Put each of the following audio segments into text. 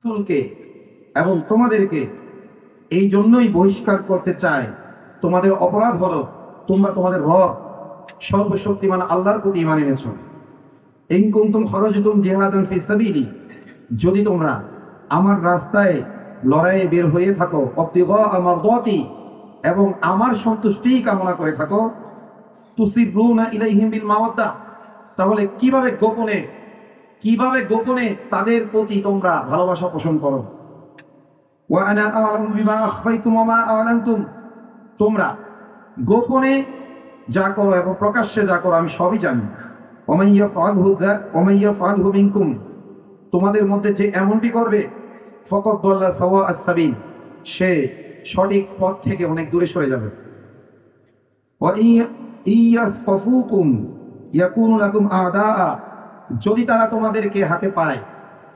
রাসূলকে এবং তোমাদেরকে এই জন্যই বহিষ্কার করতে চায়। তোমাদের অপরাধ হলো তোমরা তোমাদের রব সর্বশক্তিমান আল্লাহর প্রতি ঈমান এনেছো। ইন কুনতুম খারাজতুম জিহাদান ফি সাবিলি, যদি তোমরা আমার রাস্তায় লড়াইয়ে বের হয়ে থাকো, অবতিগা মারদাতি, এবং আমার সন্তুষ্টি কামনা করে থাকো, তুসিরুনা ইলাইহিম বিল মাওয়াদ্দা, তাহলে কিভাবে গোপনে তাদের প্রতি তোমরা ভালোবাসা পোষণ করো। ওয়া আনা আ'লামু বিমা আখফাইতুম ওয়া মা আ'লানতুম, তোমরা গোপনে যা করো এবং প্রকাশ্যে যা করো আমি সবই জানি। ওয়া মান ইয়াফআলহু মিনকুম, তোমাদের মধ্যে যে এমনটি করবে, ফাকাদ দাল্লা সাওয়া আস-সাবিল, সে সঠিক পথ থেকে অনেক দূরে সরে যাবে। ওয়া ইয়াফকাফুকুম ইয়াকুনু লাকুম আ'দাআ, যদি তারা তোমাদেরকে হাতে পায়,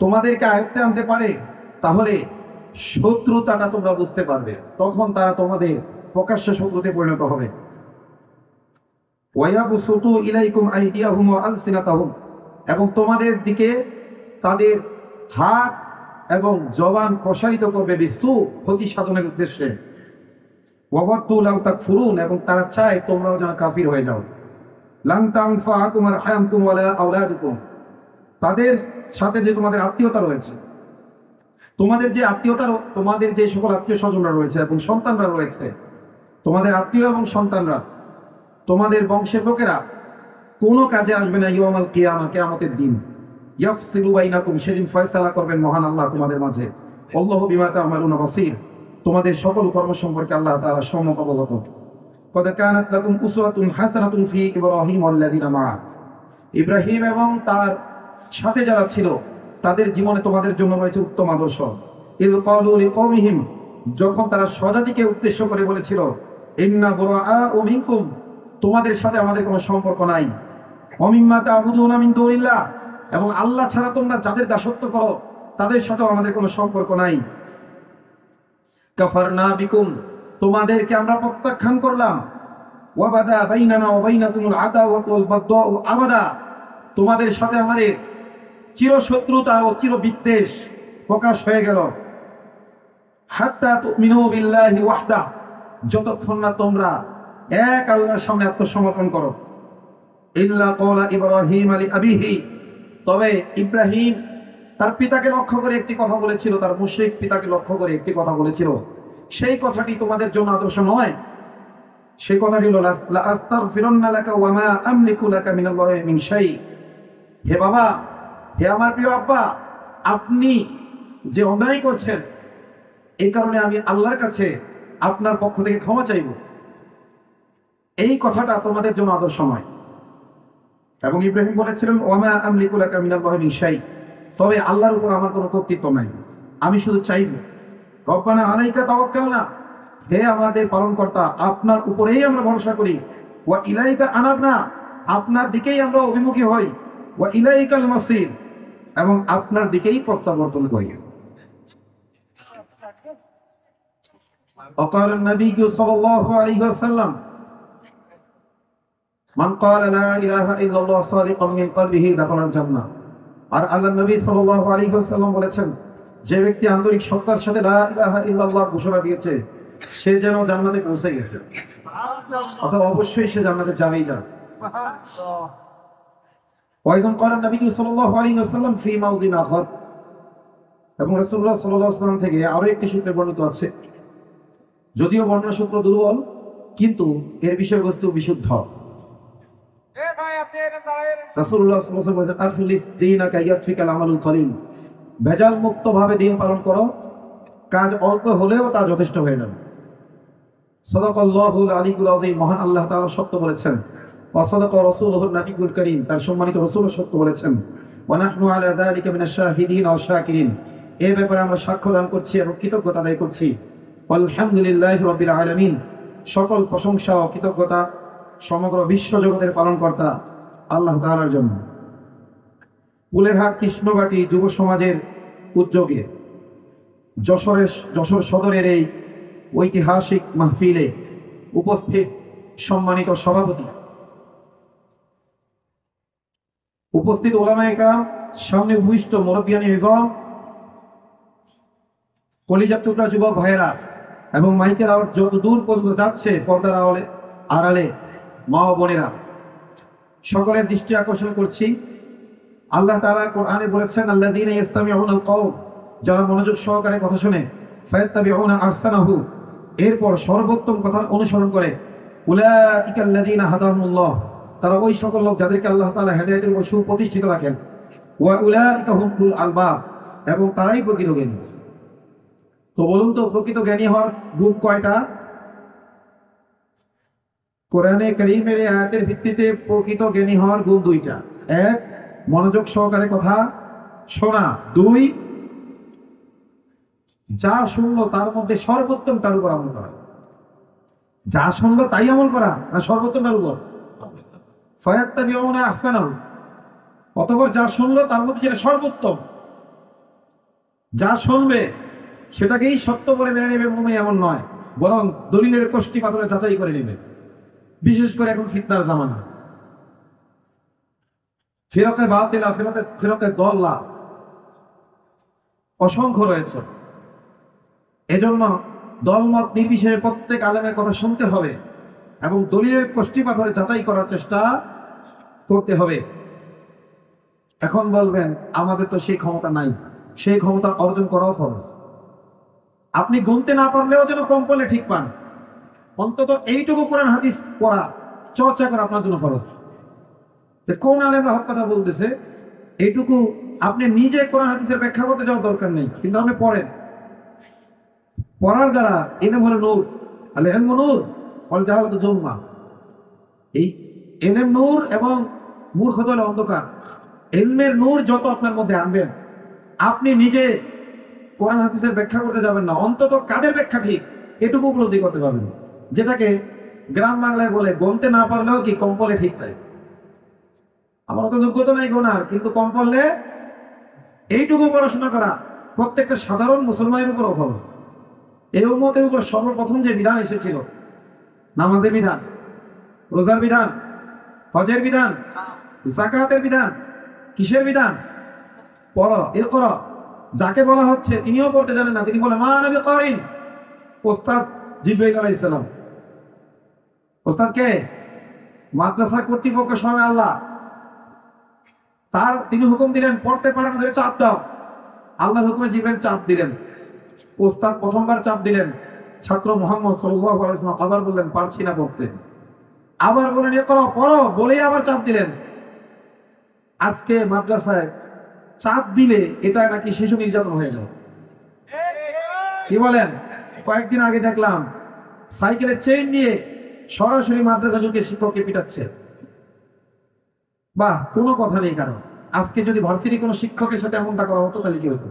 তোমাদেরকে আয়ত্তে আনতে পারে, তাহলে শত্রুতাটা তোমরা বুঝতে পারবে, তখন তারা তোমাদের প্রকাশ্য শত্রুতে পরিণত হবে। ওয়ায়াবসুতু ইলাইকুম আইদিয়াহুম ওয়া আলসিনাতাহুম, এবং তোমাদের দিকে তাদের হাত এবং জবান প্রসারিত করবে বিসু, ক্ষতি সাধনের উদ্দেশ্যে। ওয়াওয়াদু লাউ তাকফুরুন, এবং তারা চায় তোমরাও যেন কাফির হয়ে যাও। লান তানফাআকুম আরহামকুম ওয়ালা আওলাদুকুম, তাদের সাথে যে তোমাদের আত্মীয়তা রয়েছে, তোমাদের যে সকল আত্মীয় স্বজনরা রয়েছে এবং সন্তানরা রয়েছে, তোমাদের আত্মীয় এবং সন্তানরা, তোমাদের বংশের লোকেরা কোনো কাজে আসবে না ইয়াউমাল কিয়ামা, কিয়ামতের দিন। ইয়াফসিলু বাইনাকুম, সেদিন ফয়সালা করবেন মহান আল্লাহ তোমাদের মাঝে। আল্লাহু বিমা তা'মালুনা বাসীর, তোমাদের সকল কর্ম সম্পর্কে আল্লাহ তাআলা সম্যক অবগত। কদ কানাত লাকুম উসওয়াতুন হাসানাতুন ফি ইব্রাহিম ওয়াল্লাযিনা মা'আ, ইব্রাহিম এবং তার সাথে যারা ছিল তাদের জীবনে তোমাদের জন্য রয়েছে উত্তম আদর্শ। ইয ক্বালু লিকওমিহিম, যখন তারা স্বজাতিকে উদ্দেশ্য করে বলেছিল, ইন্না বুরাআউ মিনকুম, তোমাদের সাথে আমাদের কোনো সম্পর্ক নাই। ওয়া মিম্মা তা'বুদুনা মিন দুনিল্লাহ, এবং আল্লাহ ছাড়া তোমরা যাদের দাসত্ব করো তাদের সাথেও আমাদের কোনো সম্পর্ক নাই। কাফারনা বিকুম, তোমাদেরকে আমরা প্রত্যাখ্যান করলাম। ওয়া বাদা বাইনানা ওয়া বাইনাকুমুল আদাওয়াতু ওয়াল বাগদাউ আবাদা, তোমাদের সাথে আমাদের চিরশত্রুতা ও চিরবিদ্বেষ প্রকাশ হয়ে গেল। হাত্তা তুমিনু বিল্লাহি ওয়াহদা, যতক্ষণ না তোমরা এক আল্লাহর সামনে আত্মসমর্পণ করো। ইল্লা ক্বালা ইব্রাহিম আলি আবিহি, তবে ইব্রাহিম তার পিতাকে লক্ষ্য করে একটি কথা বলেছিল, তার মুশরিক পিতাকে লক্ষ্য করে একটি কথা বলেছিল, সেই কথাটি তোমাদের জন্য আদর্শ নয়। সেই কথাটি হলো লা আস্তাগফিরুন্না লাকা ওয়া মা আমলিকু লাকা মিনাল্লাহি মিন শাই, হে বাবা, হে আমার প্রিয় আব্বা, আপনি যে অন্যায় করছেন এই কারণে আমি আল্লাহর কাছে আপনার পক্ষ থেকে ক্ষমা চাইব। এই কথাটা তোমাদের জন্য আদর্শ নয়। এবং ইব্রাহিম বলেছিলেন, ওয়ামা আমলিকু লাকা মিনাল্লাহি মিন শাই, তবে আল্লাহর উপর আমার কোনো কর্তৃত্ব নাই, আমি শুধু চাইব। রব্বানা আলাইকা তাওয়াক্কালনা, হে আমাদের পালনকর্তা, আপনার উপরেই আমরা ভরসা করি। ওয়া ইলাইকা আনাবনা, আপনার দিকেই আমরা অভিমুখী হই। ওয়া ইলাইকাল মাসির, এবং আপনার দিকেই প্রত্যাবর্তন করি। وقال النبي صلى الله عليه وسلم من قال لا اله الا الله صادقا من قلبه دخل الجنه, আর আল্লাহর নবী সাল্লাল্লাহু আলাইহি ওয়াসাল্লাম বলেছেন, যে ব্যক্তি আন্তরিক সত্তার সাথে লা ইলাহা ইল্লাল্লাহ ঘোষণা দিয়েছে সে যেন জান্নাতে পৌঁছে গেছে, অথবা অবশ্যই সে জান্নাতে যাবেই যাবে। ওয়াইজন قال النبي صلى الله عليه وسلم في موضع آخر, এবং রাসূলুল্লাহ সাল্লাল্লাহু আলাইহি ওয়াসাল্লাম থেকে আরো একটি সূত্রে বর্ণিত আছে, যদিও বর্ণনা সূত্র দুর্বল কিন্তু এর বিষয়বস্তু বিশুদ্ধ। রাসূলুল্লাহ সাল্লাল্লাহু আলাইহি ওয়াসাল্লাম বলেছেন, আখলিস দীনাকা ইয়াকফিকাল আমালুল কলিল, ভেজাল মুক্ত ভাবে দিন পালন করো, কাজ অল্প হলেও তা যথেষ্ট হয়ে যাবে। সাদাকাল্লাহুল আলিয়্যুল আযীম, মহান আল্লাহ তাআলা সত্য বলেছেন। ওয়া সাদাকা রাসূলুহুন নবিয়্যুল কারীম, তার সম্মানিত রাসূল সত্য বলেছেন। ওয়া নাহনু আলা যালিকা মিনাশ শাহিদিন ওয়া শাকিরিন, এই ব্যাপারে আমরা সাক্ষ্য দান করছি এবং কৃতজ্ঞতা আদায় করছি। আলহামদুলিল্লাহি রাব্বিল আলামিন, সকল প্রশংসা ও কৃতজ্ঞতা সমগ্র বিশ্বজগতের পালনকর্তা আল্লাহ তাআলার জন্য। ফুলেরহাট কৃষ্ণবাটি যুব সমাজের উদ্যোগে যশোর সদরের এই ঐতিহাসিক মাহফিলে উপস্থিত সম্মানিত সভাপতি, উপস্থিত ওলামায়ে কেরাম, সামনে ভূমিষ্ঠ মুরব্বিয়ানে ইজম, কলিজার টুকরা যুবক ভাইয়েরা এবং মাইকের আওয়াজ যত দূর পর্যন্ত যাচ্ছে পর্দার আড়ালে মা ও বোনেরা, সকলের দৃষ্টি আকর্ষণ করছি। আল্লাহ তাআলা কোরআনে বলেছেন, আল্লাযীনা ইসতামিউনাল কওল, যারা মনোযোগ সহকারে কথা শুনে, ফায়াত্তাবিউনা আহসানাহু, এরপর সর্বোত্তম কথার অনুসরণ করে, উলাইকা আল্লাযীনা হাদাহুমুল্লাহ, তারা ওই সকল লোক যাদেরকে আল্লাহ তাআলা হেদায়েতের উপর সুপ্রতিষ্ঠিত রাখেন, ওয়া উলাইকা হুম উলুল আলবাব, এবং তারাই প্রকৃত জ্ঞানী। তো বলুন তো, প্রকৃত জ্ঞানী হওয়ার গুণ কয়টা? কোরআনে কারীমের এই আয়াতের ভিত্তিতে প্রকৃত জ্ঞানী হওয়ার গুণ দুইটা। এক, মনোযোগ সহকারে কথা শোনা। দুই, যা শুনলো তার মধ্যে সর্বোত্তমটার উপর আমল করা। যা শুনলো তাই আমল করা, না সর্বোত্তমটার উপর? ফায়াত্তাবিউনা আহসানাহু, অতঃপর যা শুনলো তার মধ্যে সেটা সর্বোত্তম। যা শুনবে সেটাকেই সত্য বলে মেনে নেবে মুমিন এমন নয়, বরং দলিলের কষ্টি পাথরে যাচাই করে নেবে। বিশেষ করে এখন ফিতনার জামানা, ফিরকে বাতিলা, ফিরকে দল্লা অসংখ্য রয়েছে। এজন্য দলমত নির্বিশেষে প্রত্যেক আলেমের কথা শুনতে হবে এবং দলিলের কষ্টি পাথরে যাচাই করার চেষ্টা করতে হবে। এখন বলবেন, আমাদের তো সেই ক্ষমতা নাই। সেই ক্ষমতা অর্জন করাও ফরজ। আপনি গুনতে না পারলেও যেন কম পড়লে ঠিক পান, অন্তত এইটুকু কোরআন হাদিস পড়া, চর্চা করা আপনার জন্য ফরজ। কোন আলেমরা হক কথা বলতেছে এইটুকু আপনি নিজে কোরআন হাদিসের ব্যাখ্যা করতে যাওয়ার দরকার নেই, কিন্তু আপনি পড়েন। পড়ার দ্বারা এলেম হলো নূর, আল ইলমু নূর ওয়াল জাহালাতু যুলমা। এই এলেম নূর এবং মূর্খতা হলো অন্ধকার। ইলমের নূর যত আপনার মধ্যে আনবেন, আপনি নিজে কোরআন হাদিসের ব্যাখ্যা করতে যাবেন না, অন্তত কাদের ব্যাখ্যা ঠিক এটুকু উপলব্ধি করতে পারবেন, যেটাকে গ্রাম বাংলায় বলে গুনতে না পারলেও কি কম পড়লে ঠিক তাই। আমার অত যোগ্যতা নাই গোনার, কিন্তু কম পড়লে এইটুকু পড়াশোনা করা প্রত্যেকটা সাধারণ মুসলমানের উপর ফরজ। এই উম্মতের উপর সর্বপ্রথম যে বিধান এসেছিল, নামাজের বিধান, রোজার বিধান, হজের বিধান, যাকাতের বিধান, কিসের বিধান? পড়ো, ইকরা। যাকে বলা হচ্ছে তিনিও পড়তে জানেন না, তিনি বলে মা নবী কারিন। ওস্তাদ জিবরাইল আলাইহিস সালাম। ওস্তাদ কে? মাদ্রাসা কর্তৃপক্ষ স্বয়ং আল্লাহ। তিনি হুকুম দিলেন, পড়তে পারেন ধরে চাপ দাও। আল্লাহর হুকুমে জিবরাইল চাপ দিলেন। ওস্তাদ প্রথমবার চাপ দিলেন, ছাত্র মুহাম্মদ সাল্লাল্লাহু আলাইহি ওয়াসাল্লাম আবার বললেন পারছি না পড়তে। আবার বলেন ইকরা, পড়ো, বলেই আবার চাপ দিলেন। আজকে মাদ্রাসায় চাপ দিলে এটা নাকি শিশু নির্যাতন হয়ে যায়। কি বলেন? কয়েকদিন আগে দেখলাম সাইকেলের চেইন নিয়ে সরাসরি মাদ্রাসা ঢুকে শিক্ষককে পিটাচ্ছে। বাহ, কোনো কথা নেই। কারণ আজকে যদি ভার্সিটি কোনো শিক্ষকের সাথে এমনটা করা হতো তাহলে কি হতো?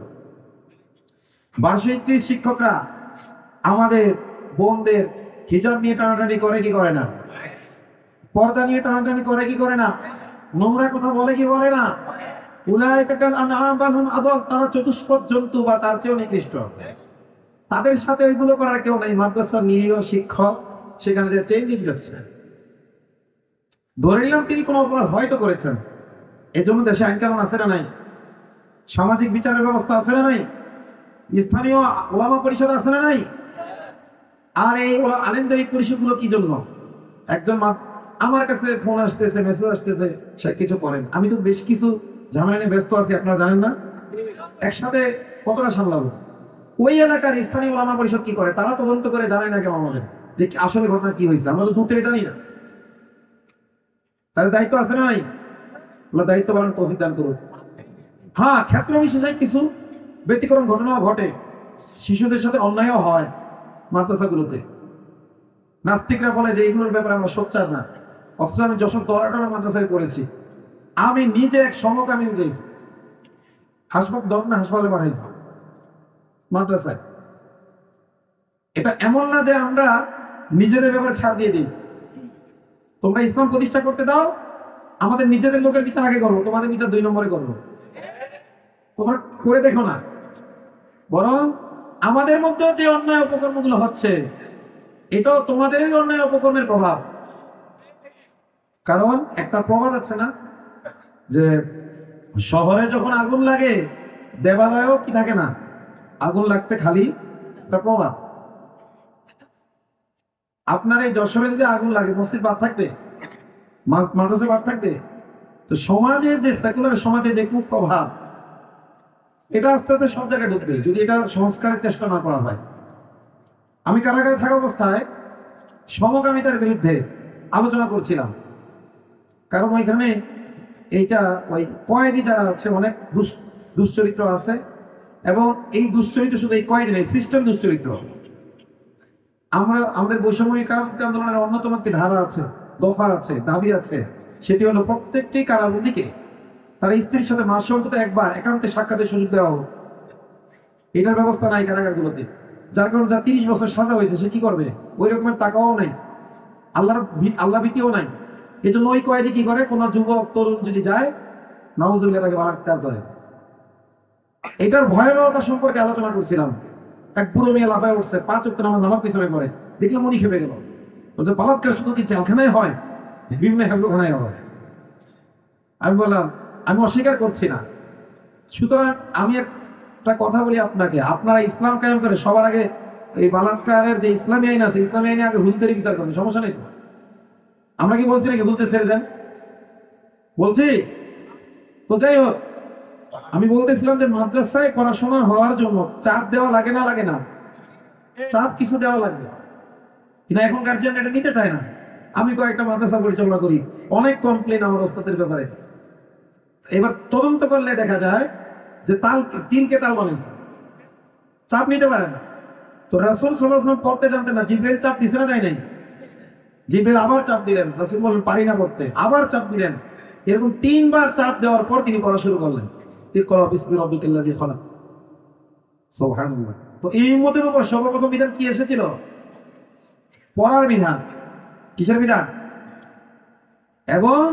ভার্সিটি শিক্ষকরা আমাদের বোনদের হিজাব নিয়ে টানাটানি করে কি করে না? পর্দা নিয়ে টানাটানি করে কি করে না? নোংরা কথা বলে কি বলে না? উলাইকা কাল আনআম বাল হুম আদাল, তারা চতুষ্পদ জন্তু বা তার চেয়েও নিকৃষ্ট। তাদের সাথে ওইগুলো করার কেউ নাই। মাদ্রাসার নিরীহ শিক্ষক সেখানে যে চেইন দিয়ে যাচ্ছে, ধরে নিলাম তিনি কোনো অপরাধ হয়তো করেছেন, এজন্য দেশে আইন কানুন আছে না নাই? সামাজিক বিচারের ব্যবস্থা আছে না নাই? স্থানীয় ওলামা পরিষদ আছে না নাই? আর এই আলেমদের এই পরিষদগুলো কি জন্য? একজন আমার কাছে ফোন আসতেছে, মেসেজ আসতেছে, সে কিছু করেন, আমি তো বেশ কিছু ঝামেলা নিয়ে ব্যস্ত আছি, আপনারা জানেন না। একসাথে কতটা সামলাবো? ওই এলাকার স্থানীয় ওলামা পরিষদ কি করে? তারা তদন্ত করে জানে না কেন আমাদের যে আসলে ঘটনা কি হয়েছে? আমরা তো দূর থেকে জানি না। তাদের দায়িত্ব আছে না নাই? দায়িত্ব পালন তৌফিক দান করুন। হ্যাঁ, ক্ষেত্র বিশেষে কিছু ব্যতিক্রম ঘটনাও ঘটে, শিশুদের সাথে অন্যায়ও হয় মাদ্রাসাগুলোতে। নাস্তিকরা বলে যে এইগুলোর ব্যাপারে আমরা সোচ্চার না, অথচ আমি যশোর 10টা মাদ্রাসায় পড়েছি। আমি নিজে এক সমকামী গেছি, হাসপাতালে পাঠাইছি মাদ্রাসায়। এটা এমন না যে আমরা নিজেদের ব্যাপারে ছাড় দিয়ে দিই। তোমরা ইসলাম প্রতিষ্ঠা করতে দাও, আমাদের নিজেদের লোকের বিচার আগে করবো, তোমাদের বিচার 2 নম্বরে করবো। তোমরা করে দেখো না, বরং আমাদের মধ্যে যে অন্যায় অপকর্মগুলো হচ্ছে এটাও তোমাদেরই অন্যায় অপকর্মের প্রভাব। কারণ একটা প্রবাদ আছে না যে শহরে যখন আগুন লাগে দেবালয়েও কি থাকে না, আগুন লাগতে খালি এটা প্রমাণ। আপনার এই যশোরে যদি আগুন লাগে, মসজিদ বাদ থাকবে? মাদ্রাসা বাদ থাকবে? তো সমাজের যে সেকুলার সমাজে যে কুপ্রভাব, এটা আস্তে আস্তে সব জায়গায় ঢুকবে যদি এটা সংস্কারের চেষ্টা না করা হয়। আমি কারাগারে থাকা অবস্থায় সমকামিতার বিরুদ্ধে আলোচনা করছিলাম, কারণ ওইখানে এইটা ওই কয়েদি যারা আছে অনেক দুশ্চরিত্র আছে, এবং এই দুশ্চরিত্র শুধু এই কয়েদি নেই, সিস্টেম দুশ্চরিত্র। আমরা আমাদের বৈষম্যিক কারামুক্তি আন্দোলনের অন্যতম একটি ধারা আছে, দফা আছে, দাবি আছে, সেটি হলো প্রত্যেকটি কারাবন্দীকে তার স্ত্রীর সাথে মাসে অন্তত একবার একান্তে সাক্ষাতের সুযোগ দেওয়া হোক। এটার ব্যবস্থা নাই কারাগারগুলোতে, যার কারণে যা 30 বছর সাজা হয়েছে সে কি করবে? ওই রকমের টাকাও নাই, আল্লাহ ভীতিও নাই। এই জন্য ওই কয়েদি কি করে, কোন যুবক তরুণ যদি যায়, নাউজুবিল্লাহ তাকে বালাৎকার করে। এটার ভয়াবহতা সম্পর্কে আলোচনা করছিলাম। এক বুড়ো মেয়ে লাফায় উঠছে, 5 ওয়াক্ত নামাজ আমার পিছনে পড়ে, দেখলাম উনি খেপে গেল। বলছে বালাৎকার শুধু কি জেলখানায় হয়? বিভিন্ন হেফজখানায় হয়। আমি বললাম আমি অস্বীকার করছি না। সুতরাং আমি একটা কথা বলি আপনাকে, আপনারা ইসলাম কায়েম করে সবার আগে এই বালাৎকারের যে ইসলামী আইন আছে, ইসলামী আইনে আগে হুজুরদের বিচার করবেন, সমস্যা নেই তো। আমরা কি বলছি নাকি হুজুরদের ছেড়ে দেন? বলছি তো। যাই হোক, আমি বলতেছিলাম যে মাদ্রাসায় পড়াশোনা হওয়ার জন্য চাপ দেওয়া লাগে না? লাগে না? চাপ কিছু দেওয়া লাগবে, কিন্তু এখন গার্জিয়ান এটা নিতে চায় না। আমি কয়েকটা মাদ্রাসা পরিচালনা করি, অনেক কমপ্লেন আমার ওস্তাদের ব্যাপারে। এবার তদন্ত করলে দেখা যায় যে তিনকে তাল বানিয়েছে, চাপ নিতে পারে না। তো রাসূল সাল্লাল্লাহু আলাইহি ওয়াসাল্লাম পড়তে জানতেন না, জিবরাইল চাপ দিছে না যায় নাই? জিবরাইল আবার চাপ দিলেন, রাসূল বললেন পারি না পড়তে, আবার চাপ দিলেন। এরকম 3 বার চাপ দেওয়ার পর তিনি পড়া শুরু করলেন, ইকরা বিসমি রাব্বিকাল্লাযী খালাক। সুবহানাল্লাহ। তো এই উম্মতের উপর সর্বপ্রথম বিধান কি এসেছিল? পড়ার বিধান। কিসের বিধান? এবং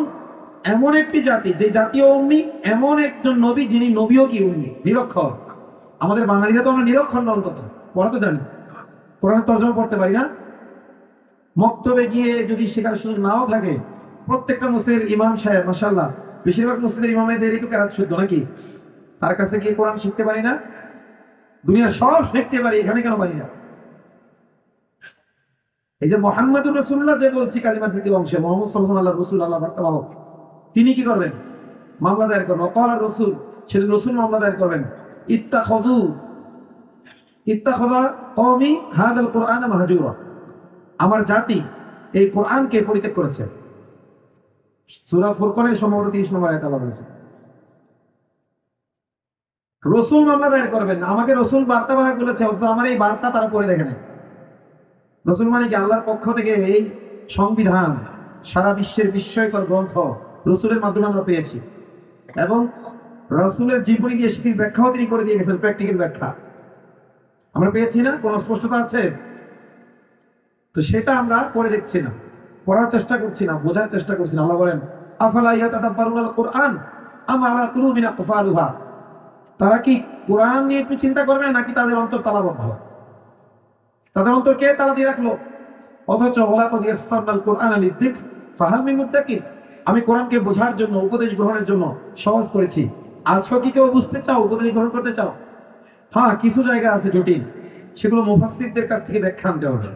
এমন একটি জাতি যে জাতীয় উম্মি, এমন একজন নবী যিনি নবীও কি উম্মি, নিরক্ষর। আমাদের বাঙালিরা তো আমরা নিরক্ষর না, অন্তত পড়া তো জানি, কোরআনের তরজমা পড়তে পারি না। মক্তবে গিয়ে যদি শেখার সুযোগ নাও থাকে, প্রত্যেকটা মুসলিমের ইমাম সাহেব মাশাআল্লাহ, বেশিরভাগ মুসলিমের ইমামেদেরই তো কেরাত শুদ্ধ নাকি? তার কাছে গিয়ে কোরআন শিখতে পারি না? দুনিয়ার সব শিখতে পারি, এখানে কেন পারি না? এই যে মুহাম্মাদুর রাসূলুল্লাহ যে বলছি কালিমার দ্বিতীয় অংশে, মুহাম্মদ সাল্লাল্লাহু আলাইহি ওয়াসাল্লাম রাসূল, আল্লাহর বার্তাবাহক, তিনি কি করবেন? মামলা দায়ের করবেন। ওয়াকালা রাসূল, সেদিন রাসূল মামলা দায়ের করবেন। ইত্তাখাযা কওমি হাযাল কুরআনা মাহজুরা, আমার জাতি এই কোরআনকে পরিত্যাগ করেছে। সূরা ফুরকানের সম্ভবত 30 নম্বর আয়াতে আল্লাহ বলেছে। রাসূল মামলা দায়ের করবেন, আমাকে রাসূল বার্তাবাহক বলেছে, অথচ আমার এই বার্তা তারা পড়ে দেখে নাই। রাসূল মানে কি? আল্লাহর পক্ষ থেকে এই সংবিধান, সারা বিশ্বের বিস্ময়কর গ্রন্থ রাসূলের মাধ্যমে আমরা পেয়েছি, এবং রাসূলের জীবনী দিয়ে সেটির ব্যাখ্যাও তিনি করে দিয়ে গেছেন, প্র্যাকটিক্যাল ব্যাখ্যা আমরা পেয়েছি না? কোনো স্পষ্টতা আছে? তো সেটা আমরা পড়ে দেখছি না, পড়ার চেষ্টা করছি না, বোঝার চেষ্টা করছি না। আল্লাহ বলেন আফালা ইয়াতাদাব্বারুনাল কুরআন আম আলা কুলুবিন আকফালুহা, তারা কি কোরআন নিয়ে একটু চিন্তা করবে নাকি তাদের অন্তর তালাবদ্ধ? তাদের অন্তর কে তালা দিয়ে রাখলো? অথচ ওয়ালাকাদ ইয়াসসারনাল কুরআনা লিযিকর ফাহাল মিন মুদ্দাকির, আমি কোরআনকে বোঝার জন্য, উপদেশ গ্রহণের জন্য সহজ করেছি। আজও কি কেউ বুঝতে চাও, উপদেশ গ্রহণ করতে চাও? হ্যাঁ, কিছু জায়গা আছে জটিল, সেগুলো মুফাসসিরদের কাছ থেকে ব্যাখ্যা আনতে হবে।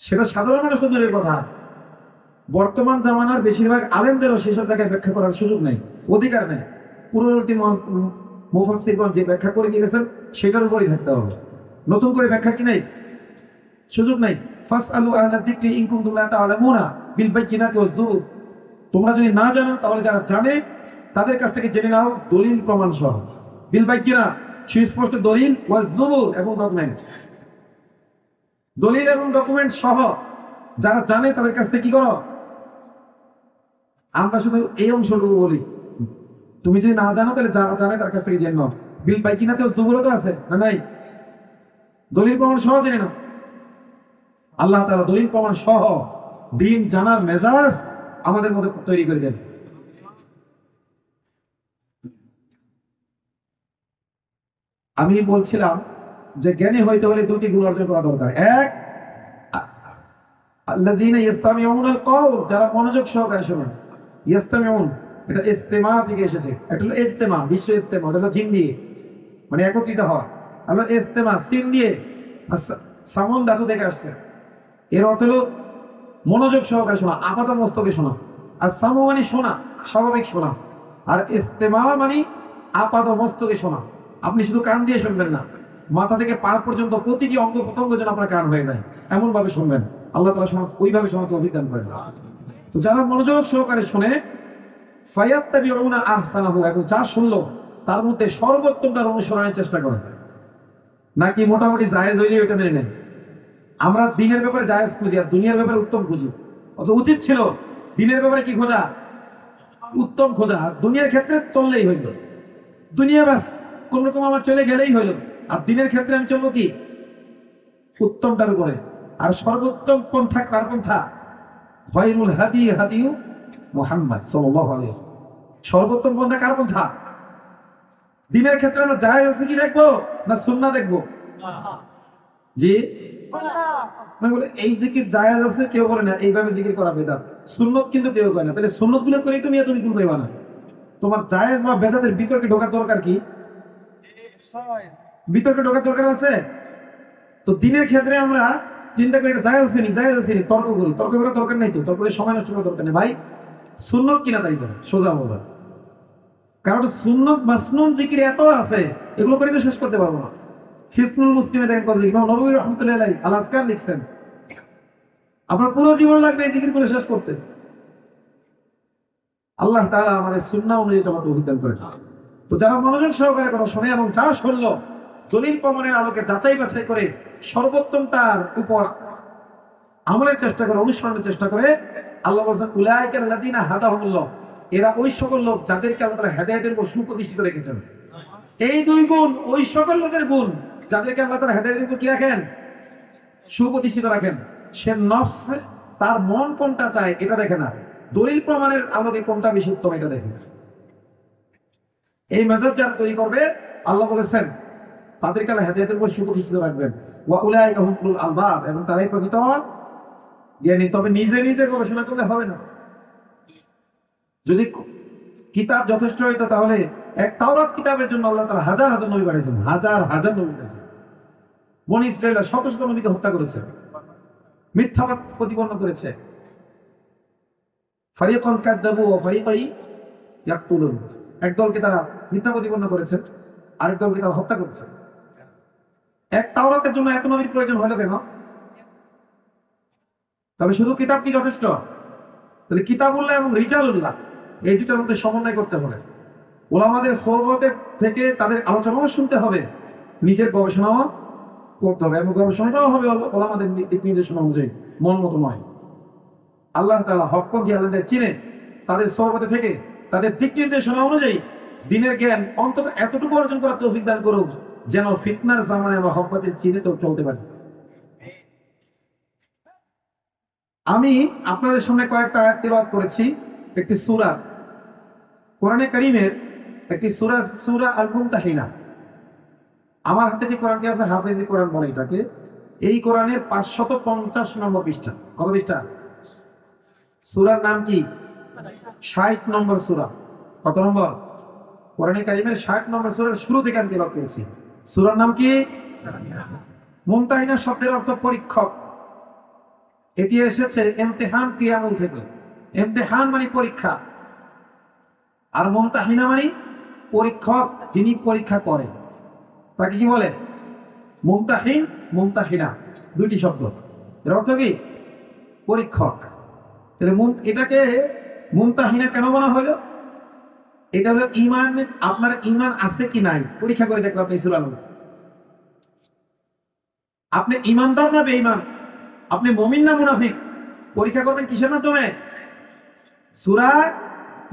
সেটা সাধারণ মানুষ তো দূরের কথা, বর্তমান জামানার বেশিরভাগ আলেমদেরও সেসব জায়গায় ব্যাখ্যা করার সুযোগ নেই, অধিকার নেই। পূর্ববর্তী মুফাসসিরগণ যে ব্যাখ্যা করে দিয়ে গেছেন সেটার উপরই থাকতে হবে, নতুন করে ব্যাখ্যা কি নেই, সুযোগ নেই। ফাসআলু আহলা যিকরি ইন কুনতুম লা তা'লামুনা বিল বাইয়িনাতি ওয়াজ যুবুর, তোমরা যদি না জানো তাহলে যারা জানে তাদের কাছ থেকে জেনে নাও দলিল প্রমাণ সহ। বিল বাইয়িনা, সুস্পষ্ট দলিল, ওয়াজ যুবুর, এবং ডকুমেন্ট। দলিল এবং ডকুমেন্ট সহ যারা জানে তাদের কাছ থেকে কি করো? আমরা শুধু এই অংশটুকু বলি, তুমি যদি না জানো তাহলে যারা জানে তার কাছ থেকে জেনে নাও। বিল বাইয়িনাতি ওয়াজ যুবুর তো আছে না? নাই? দলিল প্রমাণ সহ জেনে নাও। আল্লাহ তাআলা দলিল প্রমাণ সহ দিন জানার মেজাজ আমাদের মধ্যে তৈরি করে দেন। আমি বলছিলাম যে জ্ঞানী হইতে হলে দুটি গুণ অর্জন করা দরকার। এক, আল্লাযীনা ইসতামিউনাল কওল, যারা মনোযোগ সহকারে শোনে। ইসতামিউন, এটা ইস্তেমা থেকে এসেছে। এটা হলো ইজতেমা, বিশ্ব ইজতেমা, এটা হলো জিন দিয়ে, মানে একত্রিত হওয়া। আমরা ইস্তেমা সিন দিয়ে সামন ধাতু থেকে আসছে, এর অর্থ হলো মনোযোগ সহকারে শোনা, আপাত মস্তকে শোনা। আর সামু মানে শোনা, স্বাভাবিক শোনা। আর ইস্তেমা মানে আপাত মস্তকে শোনা। আপনি শুধু কান দিয়ে শুনবেন না, মাথা থেকে পা পর্যন্ত প্রতিটি অঙ্গ প্রত্যঙ্গ যেন আপনার কান হয়ে যায়, এমন ভাবে শুনবেন। আল্লাহ তাআলা শোনা ওইভাবে শোনাতে অভিজ্ঞান করেন। তো যারা মনোযোগ সহকারে শুনে ফায়াত্তাবিউনা আহসানাহু, এবং যা শুনলো তার মধ্যে সর্বোত্তমটার অনুসরণের চেষ্টা করে, নাকি মোটামুটি জায়েজ হইলে ওইটা মেনে নেন। আমরা দিনের ব্যাপারে জায়েজ খুঁজি আর দুনিয়ার ব্যাপারে উত্তম খুঁজি। অত উচিত ছিল দিনের ব্যাপারে কি খোঁজা? উত্তম খোঁজা। দুনিয়ার ক্ষেত্রে চললেই হইল, দুনিয়া ব্যাস কোন রকম আমার চলে গেলেই হইল। আর দিনের ক্ষেত্রে আমি চলবো কি? উত্তমটার উপরে। আর সর্বোত্তম পন্থা কার পন্থা? খায়রুল হাদি হাদিউ মুহাম্মদ সাল্লাল্লাহু আলাইহি ওয়াসাল্লাম। সর্বোত্তম পন্থা কার পন্থা? দিনের ক্ষেত্রে আমরা জায়েজ আছে কি দেখবো না সুন্নাহ দেখবো? জি, বলে এই জিকির জায়েজ আছে কেউ করে না, এইভাবে জিকির করা বেদাত। সুন্নত কিন্তু কেউ করে না। তাহলে সুন্নত গুলো করেই তুমি তুমি ভুল পাইবা না। তোমার জায়েজ বা বেদাতের বিতর্কে ঢোকার দরকার কি? বিতর্কে ঢোকার দরকার আছে? তো দিনের ক্ষেত্রে আমরা চিন্তা করি এটা জায়েজ আছে নি, জায়েজ আছে নি, তর্ক করি। তর্ক করার দরকার নাই, তো তর্ক করে সময় নষ্ট করার দরকার নেই ভাই। সুন্নত কিনা তাই করে সোজা বলবা, কারণ সুন্নত মাসনুন জিকির এত আছে, এগুলো করে তো শেষ করতে পারবো না। হিসনুল মুসলিমে দেখেন কত জিকির, নবী রাহমাতুল্লাহি আলাইহি আল আজকার লিখছেন, আপনার পুরো জীবন লাগবে এই জিকির করে শেষ করতে। আল্লাহ তাআলা আমাদের সুন্নাহ অনুযায়ী চলার তৌফিক দান করেন। তো যারা মনোযোগ সহকারে কথা শোনে এবং যা শুনলো দলিল প্রমাণের আলোকে যাচাই বাছাই করে সর্বোত্তমটার উপর আমলের চেষ্টা করে, অনুসরণের চেষ্টা করে, আল্লাহ বলেন উলাইকা আল্লাযীনা হাদাহুমুল্লাহ, এরা ওই সকল লোক যাদেরকে আল্লাহ তাআলা হেদায়েতের উপর সুপ্রতিষ্ঠিত রেখেছেন। এই দুই গুণ ওই সকল লোকের গুণ যাদেরকে আল্লাহ তাআলা হেদায়েতের উপর কি রাখেন? সুপ্রতিষ্ঠিত রাখেন। সে নফস, তার মন কোনটা চায় এটা দেখে না, দলিল প্রমাণের আলোকে কোনটা বেশি উত্তম এটা দেখে। এই মেজাজ যারা তৈরি করবে আল্লাহ বলেছেন তাদেরকে আল্লাহ হেদায়েতের উপর সুপ্রতিষ্ঠিত রাখবেন। ওয়া উলাইকা হুমুল আলবাব, এবং তারাই প্রকৃত জ্ঞানী। তবে নিজে নিজে গবেষণা করলে হবে না। যদি কিতাব যথেষ্ট হইতো তাহলে এক তাওরাত কিতাবের জন্য আল্লাহ তাআলা হাজার হাজার নবী পাঠিয়েছেন, হাজার হাজার নবী পাঠিয়েছেন। বনী ইসরাঈল শত শত নবীকে হত্যা করেছে, মিথ্যাবাদ প্রতিপন্ন করেছে। ফারিকান কাযযাবু ওয়া ফারিকান ইয়াকতুলুন, এক দলকে তারা মিথ্যা প্রতিপন্ন করেছে, আরেক দলকে তারা হত্যা করেছে। এক তাওরাতের জন্য এত নবীর প্রয়োজন হলো কেন? তবে শুধু কিতাব কি যথেষ্ট? তাহলে কিতাবুল্লাহ এবং রিজালুল্লাহ এই দুটার মধ্যে সমন্বয় করতে হবে। ওলামাদের সোহবতের থেকে তাদের আলোচনাও শুনতে হবে, নিজের গবেষণাও করতে হবে, এবং গবেষণাটাও হবে ওলামাদের দিক নির্দেশনা অনুযায়ী, মন মতো নয়। আল্লাহ তাআলা হকপন্থী আলেমদের চিনে তাদের সোহবতে থেকে তাদের দিক নির্দেশনা অনুযায়ী দিনের জ্ঞান অন্তত এতটুকু অর্জন করার তৌফিক দান করুক যেন ফিতনার জামানায় আমরা হক বাতিল চিনে তো চলতে পারি। আমি আপনাদের সামনে কয়েকটা আয়াত তিলাওয়াত করেছি। একটি সূরা, কোরআনে কারীমের একটি সূরা, সূরা আল মুমতাহিনা। আমার হাতে যে কোরআনটি আছে হাফেজি কোরআন বলে এটাকে। এই কোরআনের 550 নম্বর পৃষ্ঠা। কত পৃষ্ঠা? সূরার নাম কি? 60 নম্বর সূরা। কত নম্বর? কোরআনে কারীমের 60 নম্বর সূরার শুরু থেকে আমি তিলাওয়াত করেছি। সূরার নাম কি? মুমতাহিনা শব্দের অর্থ পরীক্ষক। এটি এসেছে ইমতিহান কিয়ামুল থেকে। ইমতিহান মানে পরীক্ষা, আর মুমতাহিনা মানে পরীক্ষক, যিনি পরীক্ষা করেন তাকে কি বলে? মুমতাহিন, মুমতাহিনা, দুইটি শব্দ। এর অর্থ কি? পরীক্ষক। তাহলে এটাকে মুমতাহিনা কেন বলা হলো? এটা হলো ঈমান, আপনার ঈমান আছে কি নাই পরীক্ষা করে দেখলো আপনি সূরা আল। আপনি ঈমানদার না বেঈমান, আপনি মুমিন না মুনাফিক, পরীক্ষা করবেন কিসের মাধ্যমে? সূরা